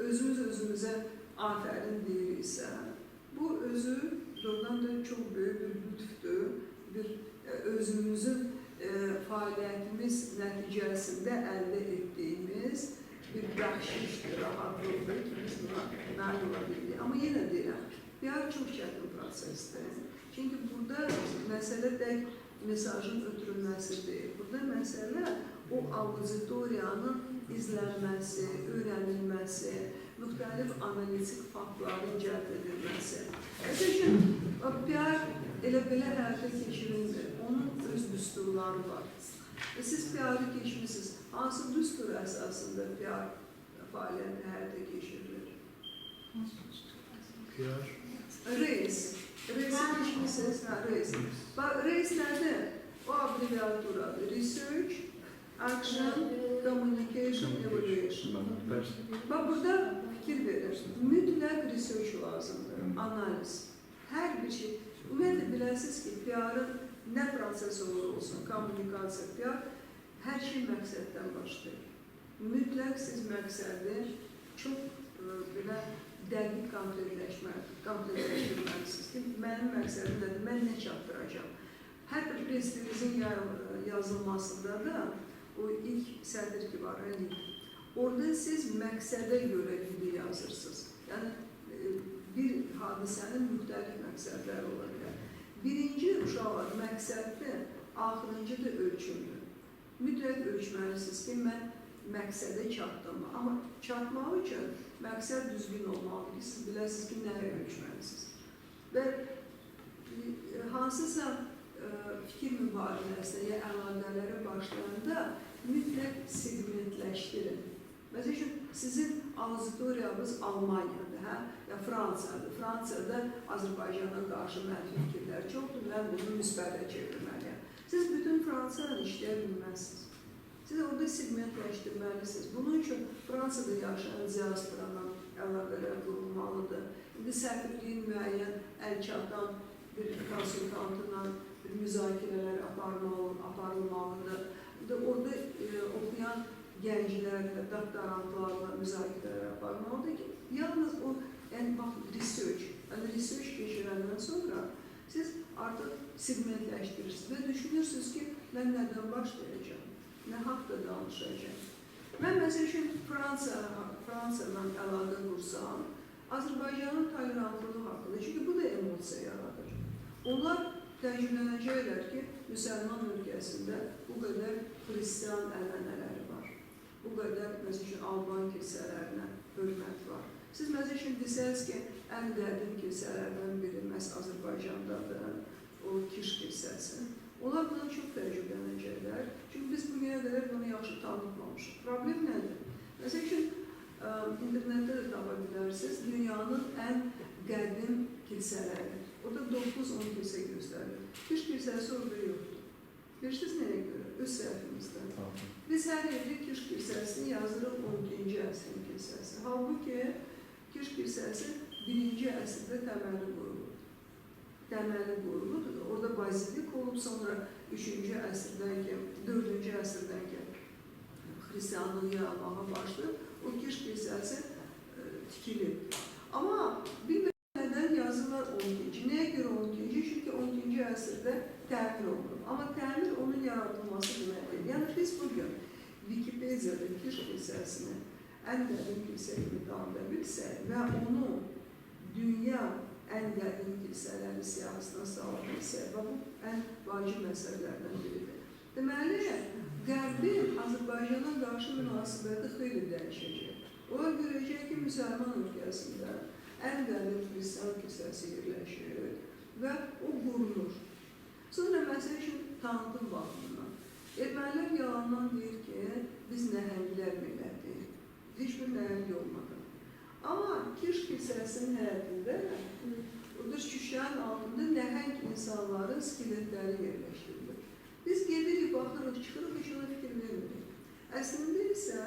özümüzə afərin deyiriksə, bu özü doğrudan da çox böyük bir lütfdür, özümüzün fəaliyyətimiz nəticəsində əldə etdiyimiz bir bəxşişdir, rahatlıqdır ki, biz buna nail ola bildik. Amma yenə deyirəm, PR çox çətin prosesdir. Çünki burada məsələ tək mesajın ötürülməsi deyil. Burada məsələ o auditoriyanın izlənməsi, öyrənilməsi, müxtəlif analitik faktların cəlb edilməsi. Məsələn, PR elə belə həyata keçirilmir. Onun öz düsturları var. Siz PR-ı keçmişsiniz. Hansı düstur əsasında PR fəaliyyəti həyata keçirilir? PR? Reis. Reis'i keçmişsiniz. Reis nədir? O abreviaturadır. Research, Action, Communication, Evaluation. Bax, burada fikir verir. Mütləq research lazımdır, analiz. Hər bir şey. Ümumiyyətlə, biləsiniz ki, PR-ın nə proses olur olsun, kommunikasiya, PR, hər şey məqsəddən başlayır. Mütləq siz məqsədi çox belə dəqiq konkretləşdirməlisiniz ki, mənim məqsədim nədir, mən nə çatdıracağam. Hər bir press-relizin yazılmasında da o ilk sədr ki var, orada siz məqsədə görə video yazırsınız. Yəni, bir hadisənin müxtəlif məqsədləri ola bilər. Birinci uşaqlar məqsəddir, axırıncı da ölçümdür. Mütləq ölçməlisiniz ki, mən məqsədə çatdım. Amma çatmaq üçün məqsəd düzgün olmalıdır ki, siz biləsiniz ki, nəyə ölçməlisiniz. Və hansısa fikir mübadiləsinə ya əlaqələrə başlayanda mütləq segmentləşdirin. Məsəl üçün, sizin auditoriyamız Almaniyadır, ya Fransadır. Fransada Azərbaycana qarşı mənfi fikirlər çoxdur, mən bunu müsbədə çevirməliyəm. Siz bütün Fransanı işləyə bilməzsiniz. Siz orada segmentləşdirməlisiniz. Bunun üçün Fransada yaşayan diasporanın əlaqələr qurulmalıdır. İndi səfirliyin müəyyən əlçatan bir konsultantla bir müzakirələr aparılmalıdır. Orada oxuyan gənclərlə, doktorantlarla müzakirələr aparılmalıdır ki, yalnız o, yəni bax, research keçirəndən sonra siz artıq segmentləşdirirsiniz və düşünürsünüz ki, mən nədən başlayacağım, nə haqda danışacağım. Mən məsəl üçün Fransadan əlaqə qursam, Azərbaycanın tolerantlığı haqqında, çünki bu da emosiya yaradır. Onlar təcrübələnəcəklər ki, müsəlman ölkəsində bu qədər xristiyan ənənələri var. Bu qədər, məsəl üçün, Alban kilsələrinə hörmət var. Siz məsəl üçün desəniz ki, ən qədim kilsələrdən biri məhz Azərbaycandadır, o Kirş kilsəsi. Onlar buna çox təcrübələnəcəklər. Çünki biz bu günə qədər bunu yaxşı tanıtmamışıq. Problem nədir? Məsəl üçün, internetdə də tapa bilərsiniz, dünyanın ən qədim kilsələri. Orada 9-10 kilsə göstərir. Kirş kilsəsi orada yoxdur. Bilirsiniz nəyə görə? Öz səhvimizdən. Biz hər evdə Kirş kilsəsini yazırıq 12-ci əsrin kilsəsi. Halbuki Kirş kilsəsi 1-ci əsrdə təməli qoyulur. Orada bazilik olub, sonra 3-cü əsrdən ki, 4-cü əsrdən ki, xristianlığı yayılmağa başlayıb, o Kirş kilsəsi tikilir. Amma bilmədən yazırlar 12-ci. Nəyə görə 12-ci? Çünki 12-ci əsrdə təmir olunur. Amma təmir onun yaradılması deməkdir. Yəni biz bugün Wikipediyada Kirş kilsəsini ən qədim kilsə kimi tanıda bilsək və onu dünya ən qədim kilsələri siyahısına sala bilsək və bu ən vacib məsələlərdən biridir. Deməli, Qərbin Azərbaycana qarşı münasibəti xeyli dəyişəcək. Onlar görəcək ki, müsəlman ölkəsində ən qədim xristian kilsəsi yerləşir və o qurulur. Sonra məsəl üçün tanıtım baxımından. Ermənilər yalandan deyir ki, biz nəhənglər millətik. Heç bir nəhəng olmadı. Amma Kirş kilsəsinin həyətində, orada şüşənin altında nəhəng insanların skeletləri yerləşdirilir. Biz gedirik, baxırıq, çıxırıq, heç ona fikir vermirik. Əslində isə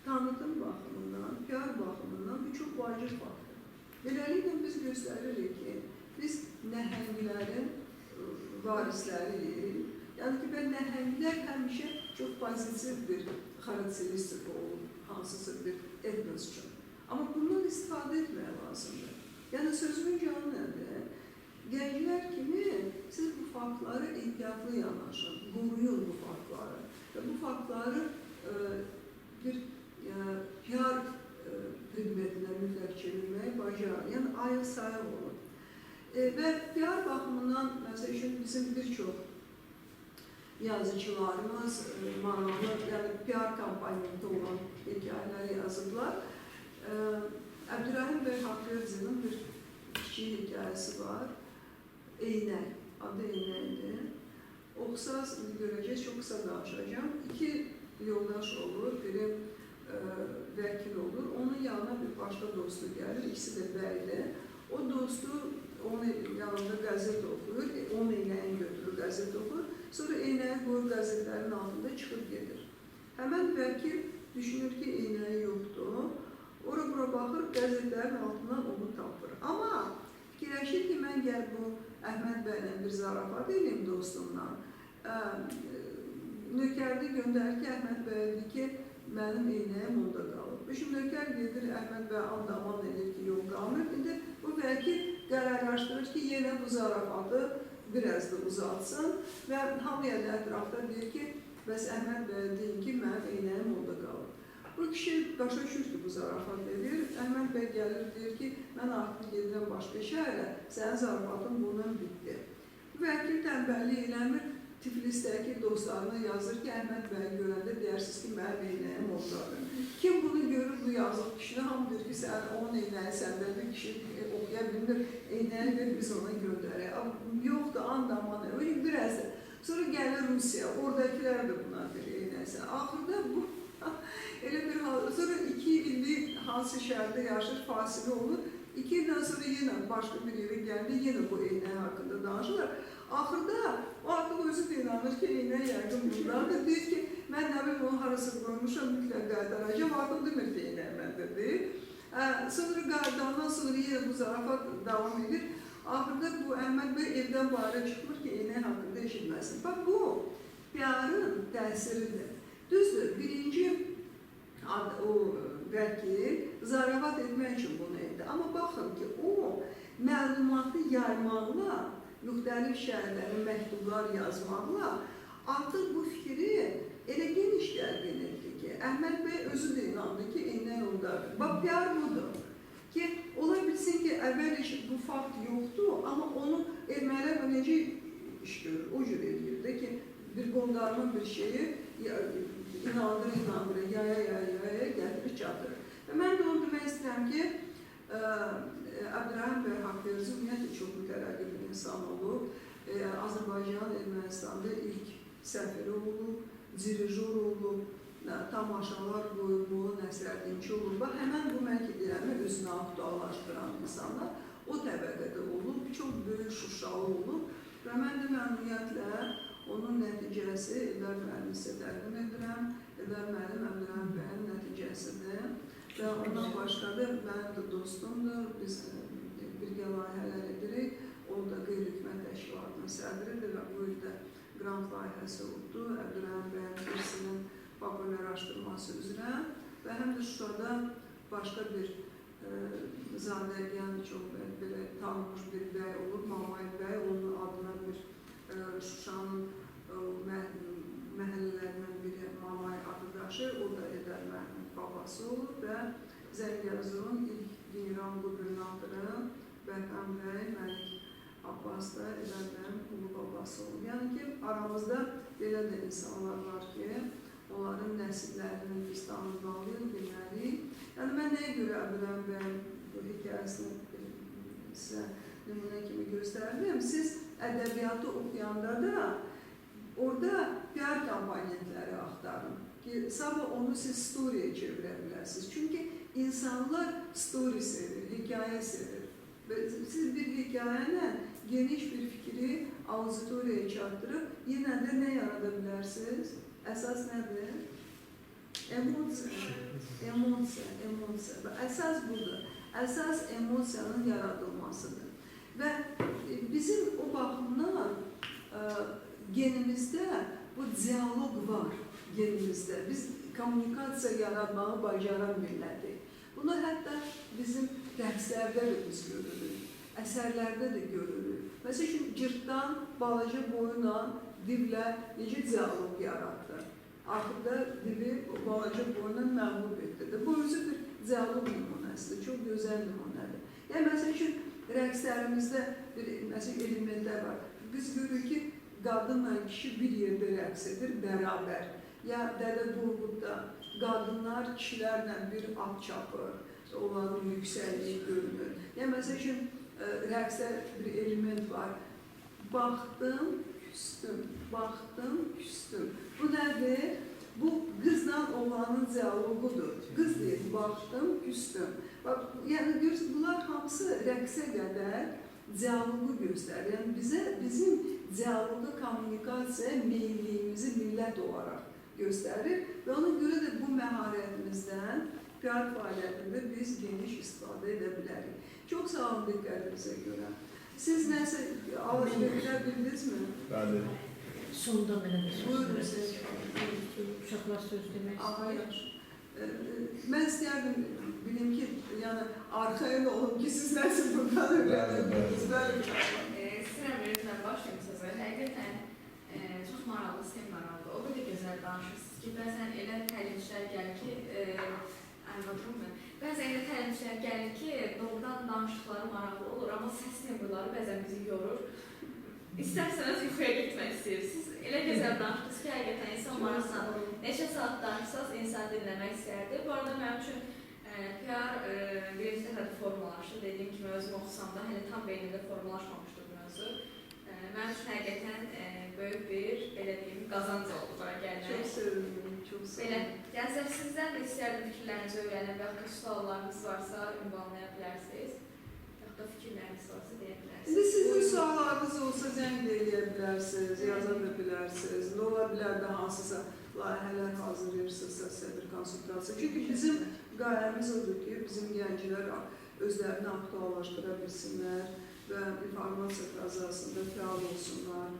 tanıtım baxımından, PR baxımından bu çox vacib faktdır. Beləliklə biz göstəririk ki, biz nəhənglərin varisləriyik. Yəni ki, nəhənglər həmişə çox pozitiv bir xarakteristik olur, hansısa bir etnos üçün. Amma bundan istifadə etməyə lazımdır. Yəni, sözümün canı nədir? Gənclər kimi siz bu faktları ehtiyatlı yanaşın, qoruyun bu faktları. Və bu faktları bir PR predmetinə mütləq çevirməyi bacarır. Yəni, ayıq-sayıq olur. Və PR baxımından, məsəl üçün, bizim bir çox yazıcılarımız, maraqlı, yəni PR kampaniyasında olan hekayələri yazıblar. Əbdürrahim bəy Haqqı'nın bir kiçik hekayəsi var. Eynək, adı Eynəkdir. Oxusaz, görəcək, çox qısa danışacağım. 2 yoldaş olur, biri vəkil olur. Onun yanına bir başqa dostu gəlir, ikisi də bəydir. O dostu onun yanında qəzet oxuyur, onun eynəyini götürür, qəzet oxuyur. Sonra eynəyi qoyur qəzetlərin altında çıxıb gedir. Həmən vəkil düşünür ki, eynəyi yoxdur. Ora-bura baxır, qəzetlərin altından onu tapır. Amma fikirləşir ki, mən gəl bu Əhməd bəylə bir zarafat edeyim dostumla. Nökərdə göndərir ki, Əhməd bəy deyir ki, mənim eynəyim onda qalıb. Şimdikər gedir, Əhməd bəy andaman edir ki, yox qalmır. İndi bu bəlkə qərarlaşdırır ki, yenə bu zarafatı biraz da uzatsın və hamıya da ətrafda deyir ki, bəs Əhməd bəy deyir ki, mənim eynəyim onda qalıb. Bu kişi başa düşür ki, bu zarafat edir. Əhməd bəy gəlir, deyir ki, mən artıq gedirəm başqa şəhərə, sənin zarafatın bundan bitdi. Bu vəkil tənbəllik eləmir, Tiflisdəki dostlarına yazır ki, Əhməd bəy görəndə deyirsiniz ki, mənim eynəyim ondadır. Kim bunu görür, bu yazıq kişini, hamı deyir ki, sən onun eynəyi səndədir, kişi oxuya bilmir, eynəyi ver, biz ona göndərək. Yoxdur, andaman, öyle biraz da. Sonra gəlir Rusiya, oradakilər də buna bir eynəksən. Axırda bu, elə bir hal, sonra 2 illik hansı şəhərdə yaşır, fasili olur. 2 ildən sonra yenə başqa bir yerə gəldi, yenə bu eynək haqqında danışırlar. Axırda o artıq özü də inanır ki, eynək yəqin bunlardır. Deyir ki, mən nə bilim onu harası qoymuşam, mütləq qaytaracam, artıq demir ki, eynək məndir. Sonra qaydandan sonra yenə bu zarafat davam edir. Axırda bu Əhməd bəy evdən bayra çıxmır ki, eynək haqqında eşitməsin. Bax, bu PR-ın təsiridir. Düzdür, birinci o vəkil zarafat etmək üçün bunu etdi. Amma baxın ki, o məlumatı yaymaqla, müxtəlif şəhərlərin məktublar yazmaqla artıq bu fikri elə geniş gəlgin etdi ki, Əhməd bəy özü də inandı ki, eynək ondadır. Bax, PR budur. Ki, ola bilsin ki, əvvəl bu fakt yoxdur, amma onu ermənilər necə iş görür, o cür edirdi ki, bir qondarma bir şeyi inandır, yaya gətirir, çatırır. Və mən də onu demək istəyirəm ki, Əbdurrahim bəy Haqverdi ümumiyyətlə çox mütərəqqi bir insan olub. Azərbaycan, Ermənistanda ilk səfiri olub, dirijor olub, tamaşalar qoyub, nəsrədinçi olub. Həmən bu mən ki, deyəmi, özünü aktuallaşdıran insanlar o təbəqədə olub, çox böyük Şuşalı olub və mən də məmnuniyyətlə onun nəticəsi Eldar müəllim sizə təqdim edirəm. Eldar müəllim Əbdurrahim bəyin nəticəsidir. Və ondan başqa da mənim də dostumdur, biz birgə layihələr edirik. O da qeyri-hükümət təşkilatının sədridir və bu ildə qrant layihəsi oldu. Əbdurrahim bəyin kursinin populyarlaşdırması üzrə və həm də Şuşada başqa bir Zadəgən çox belə tanınmış bir bəy olur, Mamay bəy, onun adına bir Şuşanın məhəllələrindən biri Mamay adı daşır, o da Eldar müəllimin babası olur və Zəngəzurun ilk general-qubernatoru Bəhram bəy, Məlik Abbas da Eldar bəyin ulu babası olur. Yəni ki, aramızda belə də insanlar var ki, onların nəsillərini biz tanımalıyıq, bilməliyik. Yəni, mən nəyə görə Əbdurrahim bəyin bu hekayəsini sizə nümunə kimi göstərdim? Siz ədəbiyyatı oxuyanda da orada PR komponentləri axtarın ki, sabah onu siz story'e çevirə bilərsiniz. Çünki insanlar story sevir, hikayə sevir. Siz bir hekayələ geniş bir fikri auditoriyaya çatdırıb, yenə də nə yarada bilərsiniz? Əsas nədir? Emosiya. Əsas budur. Əsas emosiyanın yaradılmasıdır. Və bizim o baxımdan genimizdə bu diyalog var, genimizdə. Biz kommunikasiya yaratmağı bacaran millətik. Bunu hətta bizim rəqslərdə də biz görürük, əsərlərdə də görürük. Məsəl üçün, Cırtdan balaca boyuna divlə necə diyalog yaratdı? Axırda divi balaca boyuna məğlub etdi. Bu özü bir diyalog nümunəsidir, çox gözəl nümunədir. Yəni, məsəl üçün, rəqslərimizdə bir elementlər var. Biz görürük ki, qadınla kişi bir yerdə rəqs edir, bərabər. Ya Dədə Qorqudda qadınlar kişilərlə bir at çapır, onların yüksəkliyi görünür. Yəni, məsəl üçün, rəqsdə bir element var. Baxdım, küstüm. Bu nədir? Bu, qızla oğlanın diyalogudur. Qız deyir, baxdım, küstüm. Yəni, görürsünüz, bunlar hamısı rəqsə qədər diyalogu göstərir. Yəni, bizim diyaloga, kommunikasiya meyilliyimizi millət olaraq göstərir və ona görə də bu məharətimizdən PR fəaliyyətində biz geniş istifadə edə bilərik. Çox sağ olun diqqətinizə görə. Siz nəsə alışverişə bildinizmi? Bəli. Sonda belə bir söz. Buyurun siz. Uşaqlar söz demək istəyir. Mən istəyərdim, bilim ki, yəni arxaya da olub ki, siz nəsə buradan öyrənirsiniz. İstəyirəm verirəm başlayım sözə. Həqiqətən çox maraqlı, seminar oldu. O qədər gözəl danışırsınız ki, bəzən elə təlimçilər gəlir ki, bəzən elə təlimçilər gəlir ki, doğrudan danışdıqları maraqlı olur, amma səs tembrları bəzən bizi yorur. İstərseniz yuxuya getmək istəyirsiniz. Elə gözəl danışdınız ki, həqiqətən insan maraqla neçə saat danışsanız insan dinləmək istərdi. Bu arada mənim üçün PR birinci dəfə də formalaşdı. Dediyim kimi özüm oxusam da hələ tam beynimdə formalaşmamışdı bu mövzu. Mənim üçün həqiqətən böyük bir, belə deyim, qazanc oldu bura gəlmək. Çox sevindim, çox sevindim. Yəni sizdən də istərdim fikirlərinizi öyrənəm və yaxud da suallarınız varsa ünvanlaya bilərsiniz. Yaxud da fikirləriniz varsa deyə bilərsiniz. İndi sizin suallarınız olsa zəng də eləyə bilərsiniz, yaza da bilərsiniz. Nə ola bilər də hansısa layihələr hazırlayırsınızsa sizə bir konsultasiya. Çünki bizim qayəmiz odur ki, bizim gənclər özlərini aktuallaşdıra bilsinlər və informasiya fəzasında fəal olsunlar.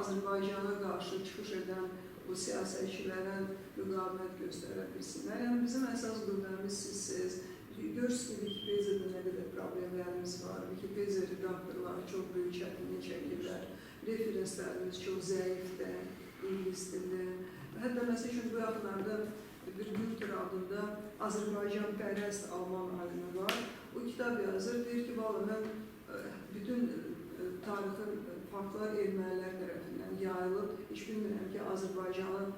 Azərbaycana qarşı çıxış edən bu siyasətçilərə müqavimət göstərə bilsinlər. Yəni bizim əsas qüvvəmiz sizsiniz. Görürsünüz ki, Wikipedia'da nə qədər problemlərimiz var. Wikipedia redaktorları çox böyük çətinlik çəkirlər. Referenslərimiz çox zəifdir, ingilis dilli. Hətta məsəl üçün bu yaxınlarda bir Günter adında Azərbaycan pərəst Alman alimi var. O kitab yazır, deyir ki, valla mən bütün tarixin faktlar ermənilər tərəfindən yayılıb, heç bilmirəm ki, Azərbaycanın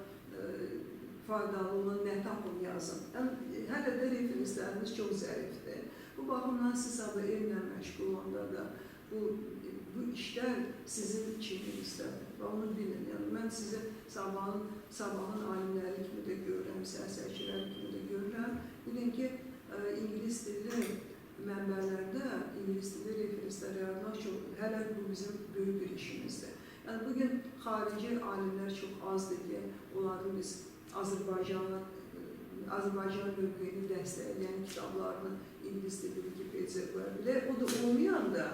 faydalılığını nə tapın yazın. Yəni, hələ də referenslərimiz çox zərifdir. Bu baxımdan siz adı elmlə məşğul olanda da bu işlər sizin çiğnizdədir və onu bilin. Yəni, mən sizi sabahın alimləri kimi də görürəm, siyasətçiləri kimi də görürəm. Bilin ki, İngilis dilli mənbələrdə İngilis dilli referenslər yaratmaq hələ bu bizim böyük bir işimizdir. Yəni, bugün xarici alimlər çox azdır ki, onların biz Azərbaycan mövqeyini dəstəkləyən kitablarını İngilis dilli Wikipedia qoya bilər. O da olmayan da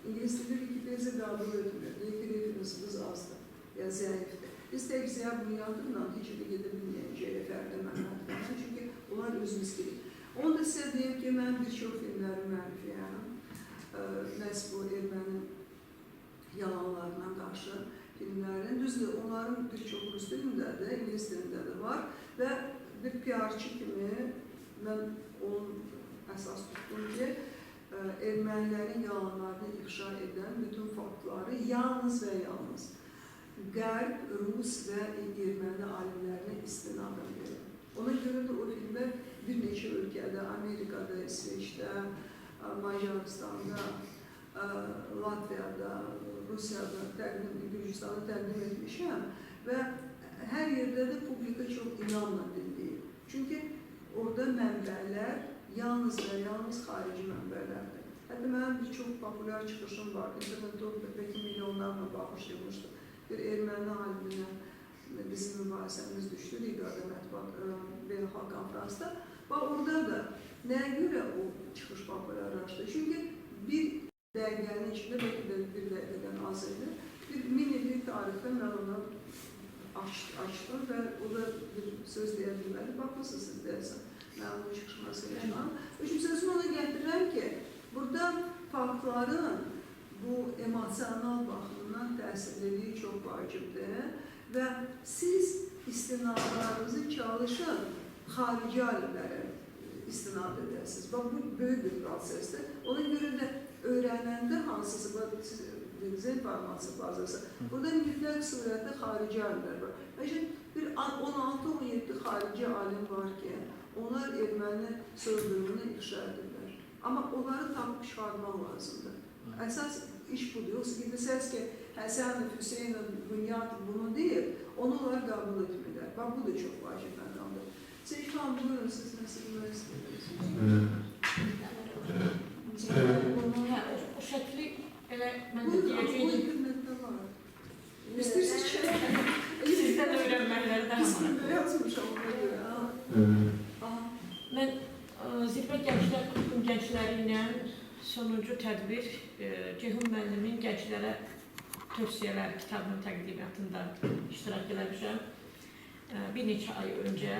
İngilis dilli Wikipedia qəbul etmir. Deyək ki, referansımız azdır, ya zəifdir. Biz tək Ziya Bunyadovla heç də gedə bilməyəcəyik Fərdə Məmmədovla, çünki onlar özümüz gerik. Onu da sizə deyim ki, mən bir çox filmlərin müəllifiyəm. Məhz bu erməni yalanlarına qarşı filmlərin. Düzdür, onların bir çox rus dilində də, İngilis dilində də var və bir PR-çı kimi mən onun əsas tutdum ki, ermənilərin yalanlarını ifşa edən bütün faktları yalnız və yalnız Qərb, Rus və erməni alimlərinə istinadən verir. Ona görə də o filmlər bir neçə ölkədə, Amerikada, İsveçdə, Macaristanda, Latviyada, Rusiyada, Gürcüstanda təqdim etmişəm və hər yerdə də publika çox inamla dinləyir. Çünki orada mənbələr yalnız və yalnız xarici mənbələrdir. Hətta mənim bir çox populyar çıxışım var. İnternetdə belki milyonlarla baxışlamışdım. Bir erməni aliminə bizim mübahisəmiz düşdü Rigada mətbuat beynəlxalq konferansda. Və orada da nəyə görə o çıxış populyarlaşdı? Çünki bir dəqiqənin içində, belki də bir dəqiqədən az idi, bir mini tarixdə mən ona açdım və o da bir söz deyə bilmədi. Baxmışsınız siz deyəsən, mən onun çıxışına söyləyəm. Üçün sözümü ona gətirirəm ki, burada faktların bu emosional baxımından təsirliliyi çox vacibdir və siz istinadlarınızı çalışın xarici alimlərə istinad edəsiniz. Bax, bu böyük bir prosesdir. Ona görə də öyrənəndə hansısa, siz informasiya bazası, burada mütləq surətdə xarici alimlər var. Bir 16-17 xarici alim var ki, onlar erməni soyqırımını ifşa edirlər. Amma onları tapıb çıxarmaq lazımdır. Əsas iş budur. Yoxsa desəz ki, Həsənov, Hüseynov, Bunyadov bunu deyib, onu onlar qəbul etmirlər. Bax, bu da çox vacib məqamdır. Seyid xanım, buyurun, siz nəsə bilmək istəyirsiniz? O şəkli elə mən də deyəcəyim. Bu internetdə var. İstəyirsiniz ki, Sizdən öyrənməkləri də İsmində yazmışam ona görə. Mən Zirvə Gənclər Qrupunun gəncləri ilə sonuncu tədbir Ceyhun müəllimin gənclərə tövsiyələr kitabının təqdimatında iştirak eləmişəm. Bir neçə ay öncə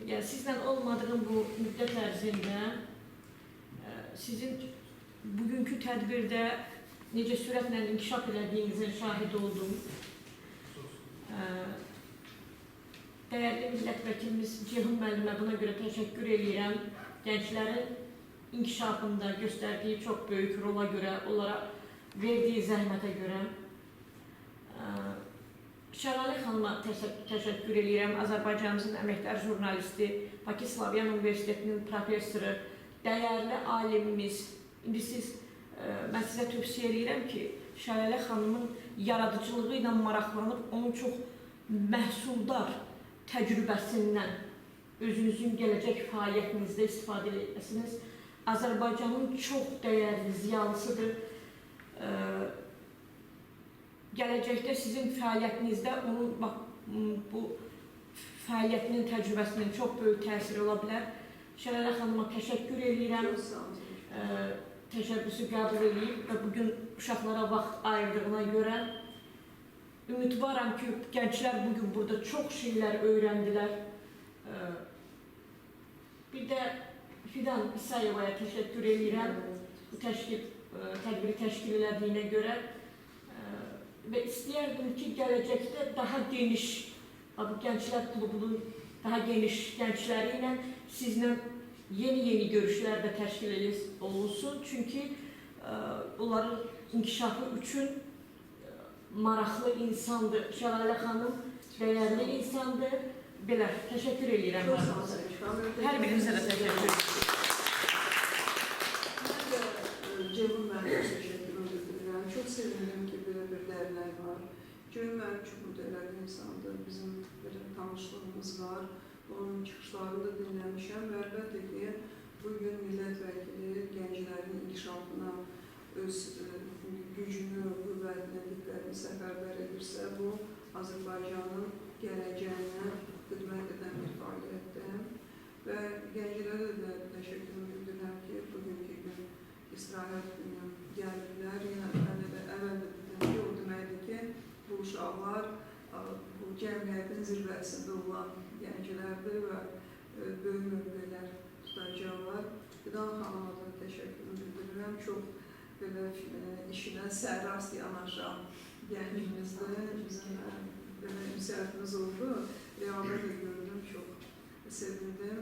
yəni sizlə olmadığım bu müddət ərzində sizin bugünkü tədbirdə necə sürətlə inkişaf elədiyinizin şahid oldum. Dəyərli millət vəkilimiz Ceyhun müəllimə buna görə təşəkkür edirəm. Gənclərin inkişafında göstərdiyi çox böyük rola görə, onlara verdiyi zəhmətə görə. Şəlalə xanıma təşəkkür edirəm. Azərbaycanımızın əməkdar jurnalisti, Bakı Slavyan Universitetinin professoru, dəyərli alimimiz. İndi mən sizə tövsiyə edirəm ki, Şəlalə xanımın yaradıcılığı ilə maraqlanıb, onun çox məhsuldar təcrübəsindən özünüzün gələcək fəaliyyətinizdə istifadə edəsiniz. Azərbaycanın çox dəyərli ziyalısıdır. Gələcəkdə sizin fəaliyyətinizdə onun bu fəaliyyətinin, təcrübəsinin çox böyük təsiri ola bilər. Şəlalə xanıma təşəkkür edirəm. Təşəbbüsü qəbul edib və bugün uşaqlara vaxt ayırdığına görə ümidvaram ki, gənclər bugün burada çox şeylər öyrəndilər. Bir də Fidan İsayevaya təşəkkür edirəm bu tədbiri təşkil elədiyinə görə və istəyərdim ki, gələcəkdə daha geniş, Gənclər Klubunun daha geniş gəncləri ilə sizlə yeni görüşlər də təşkil olunsun. Çünki onların inkişafı üçün maraqlı insandır. Şəlalə xanım dəyərli insandır. Belə, təşəkkür edirəm. Hər birinizə də təşəkkür edirəm. Mən də Ceyhun müəllimə təşəkkür edirəm. Çox sevindim ki, belə bir dərnək var. Ceyhun müəllim çox dəyərli insandır. Bizim belə tanışlığımız var. Onun çıxışlarını da dinləmişəm və əlbəttə ki, bugün millət vəkili gənclərin inkişafına öz gücünü, qüvvətini, diqqətini səfərbər edirsə, bu Azərbaycanın gələcəyinə xidmət edən bir fəaliyyətdir. Və gənclərə də təşəkkür edirəm ki, bugünkü gün istirahət günü gəldilər. Yenə əvvəldə dedim ki, o deməkdir ki, bu uşaqlar bu cəmiyyətin zirvəsində olan gənclərdir və böyük mövqelər tutacaqlar. Fidan xanıma da təşəkkür edirəm. Çox belə işinə sərrast yanaşan gəncimizdir. Bizim belə müsahibimiz oldu. Realda da gördüm, çox sevindim.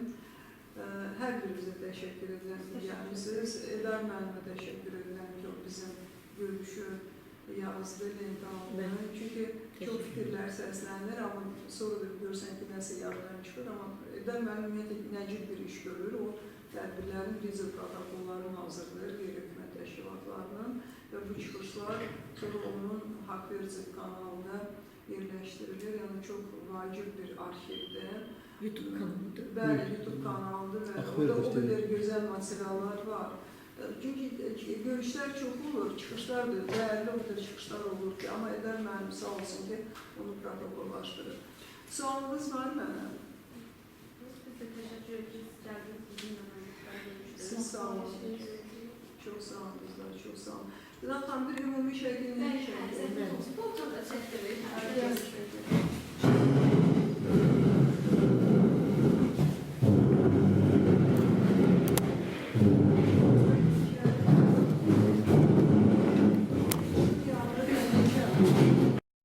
Hər birinizə təşəkkür edirəm ki, gəlmişsiniz. Eldar müəllimə təşəkkür edirəm ki, o bizim görüşü yazdı, lentə aldı. Çünki çox fikirlər səslənir, amma sonra da görsən ki, nəsə yaddan çıxır. Amma Eldar müəllim nəcib bir iş görür. O tədbirlərin, viza protokollarını hazırlayır, qeyri-hökumət təşkilatlarının və bu çıxışlar sonra onun Haqvercik kanalında yerləşdirilir. Yəni çox vacib bir arxivdir. YouTube kanalıdır. Bəli, YouTube kanalıdır və orada o qədər gözəl materiallar var. Çünki görüşlər çox olur, çıxışlar da dəyərli orada çıxışlar olur ki, amma Eldar müəllim sağ olsun ki, onu protokollaşdırır. Sualınız var mənə? Siz sağ olun. Çox sağ olun, çok sağ olun. Fidan xanım, bir ümumi şəkildə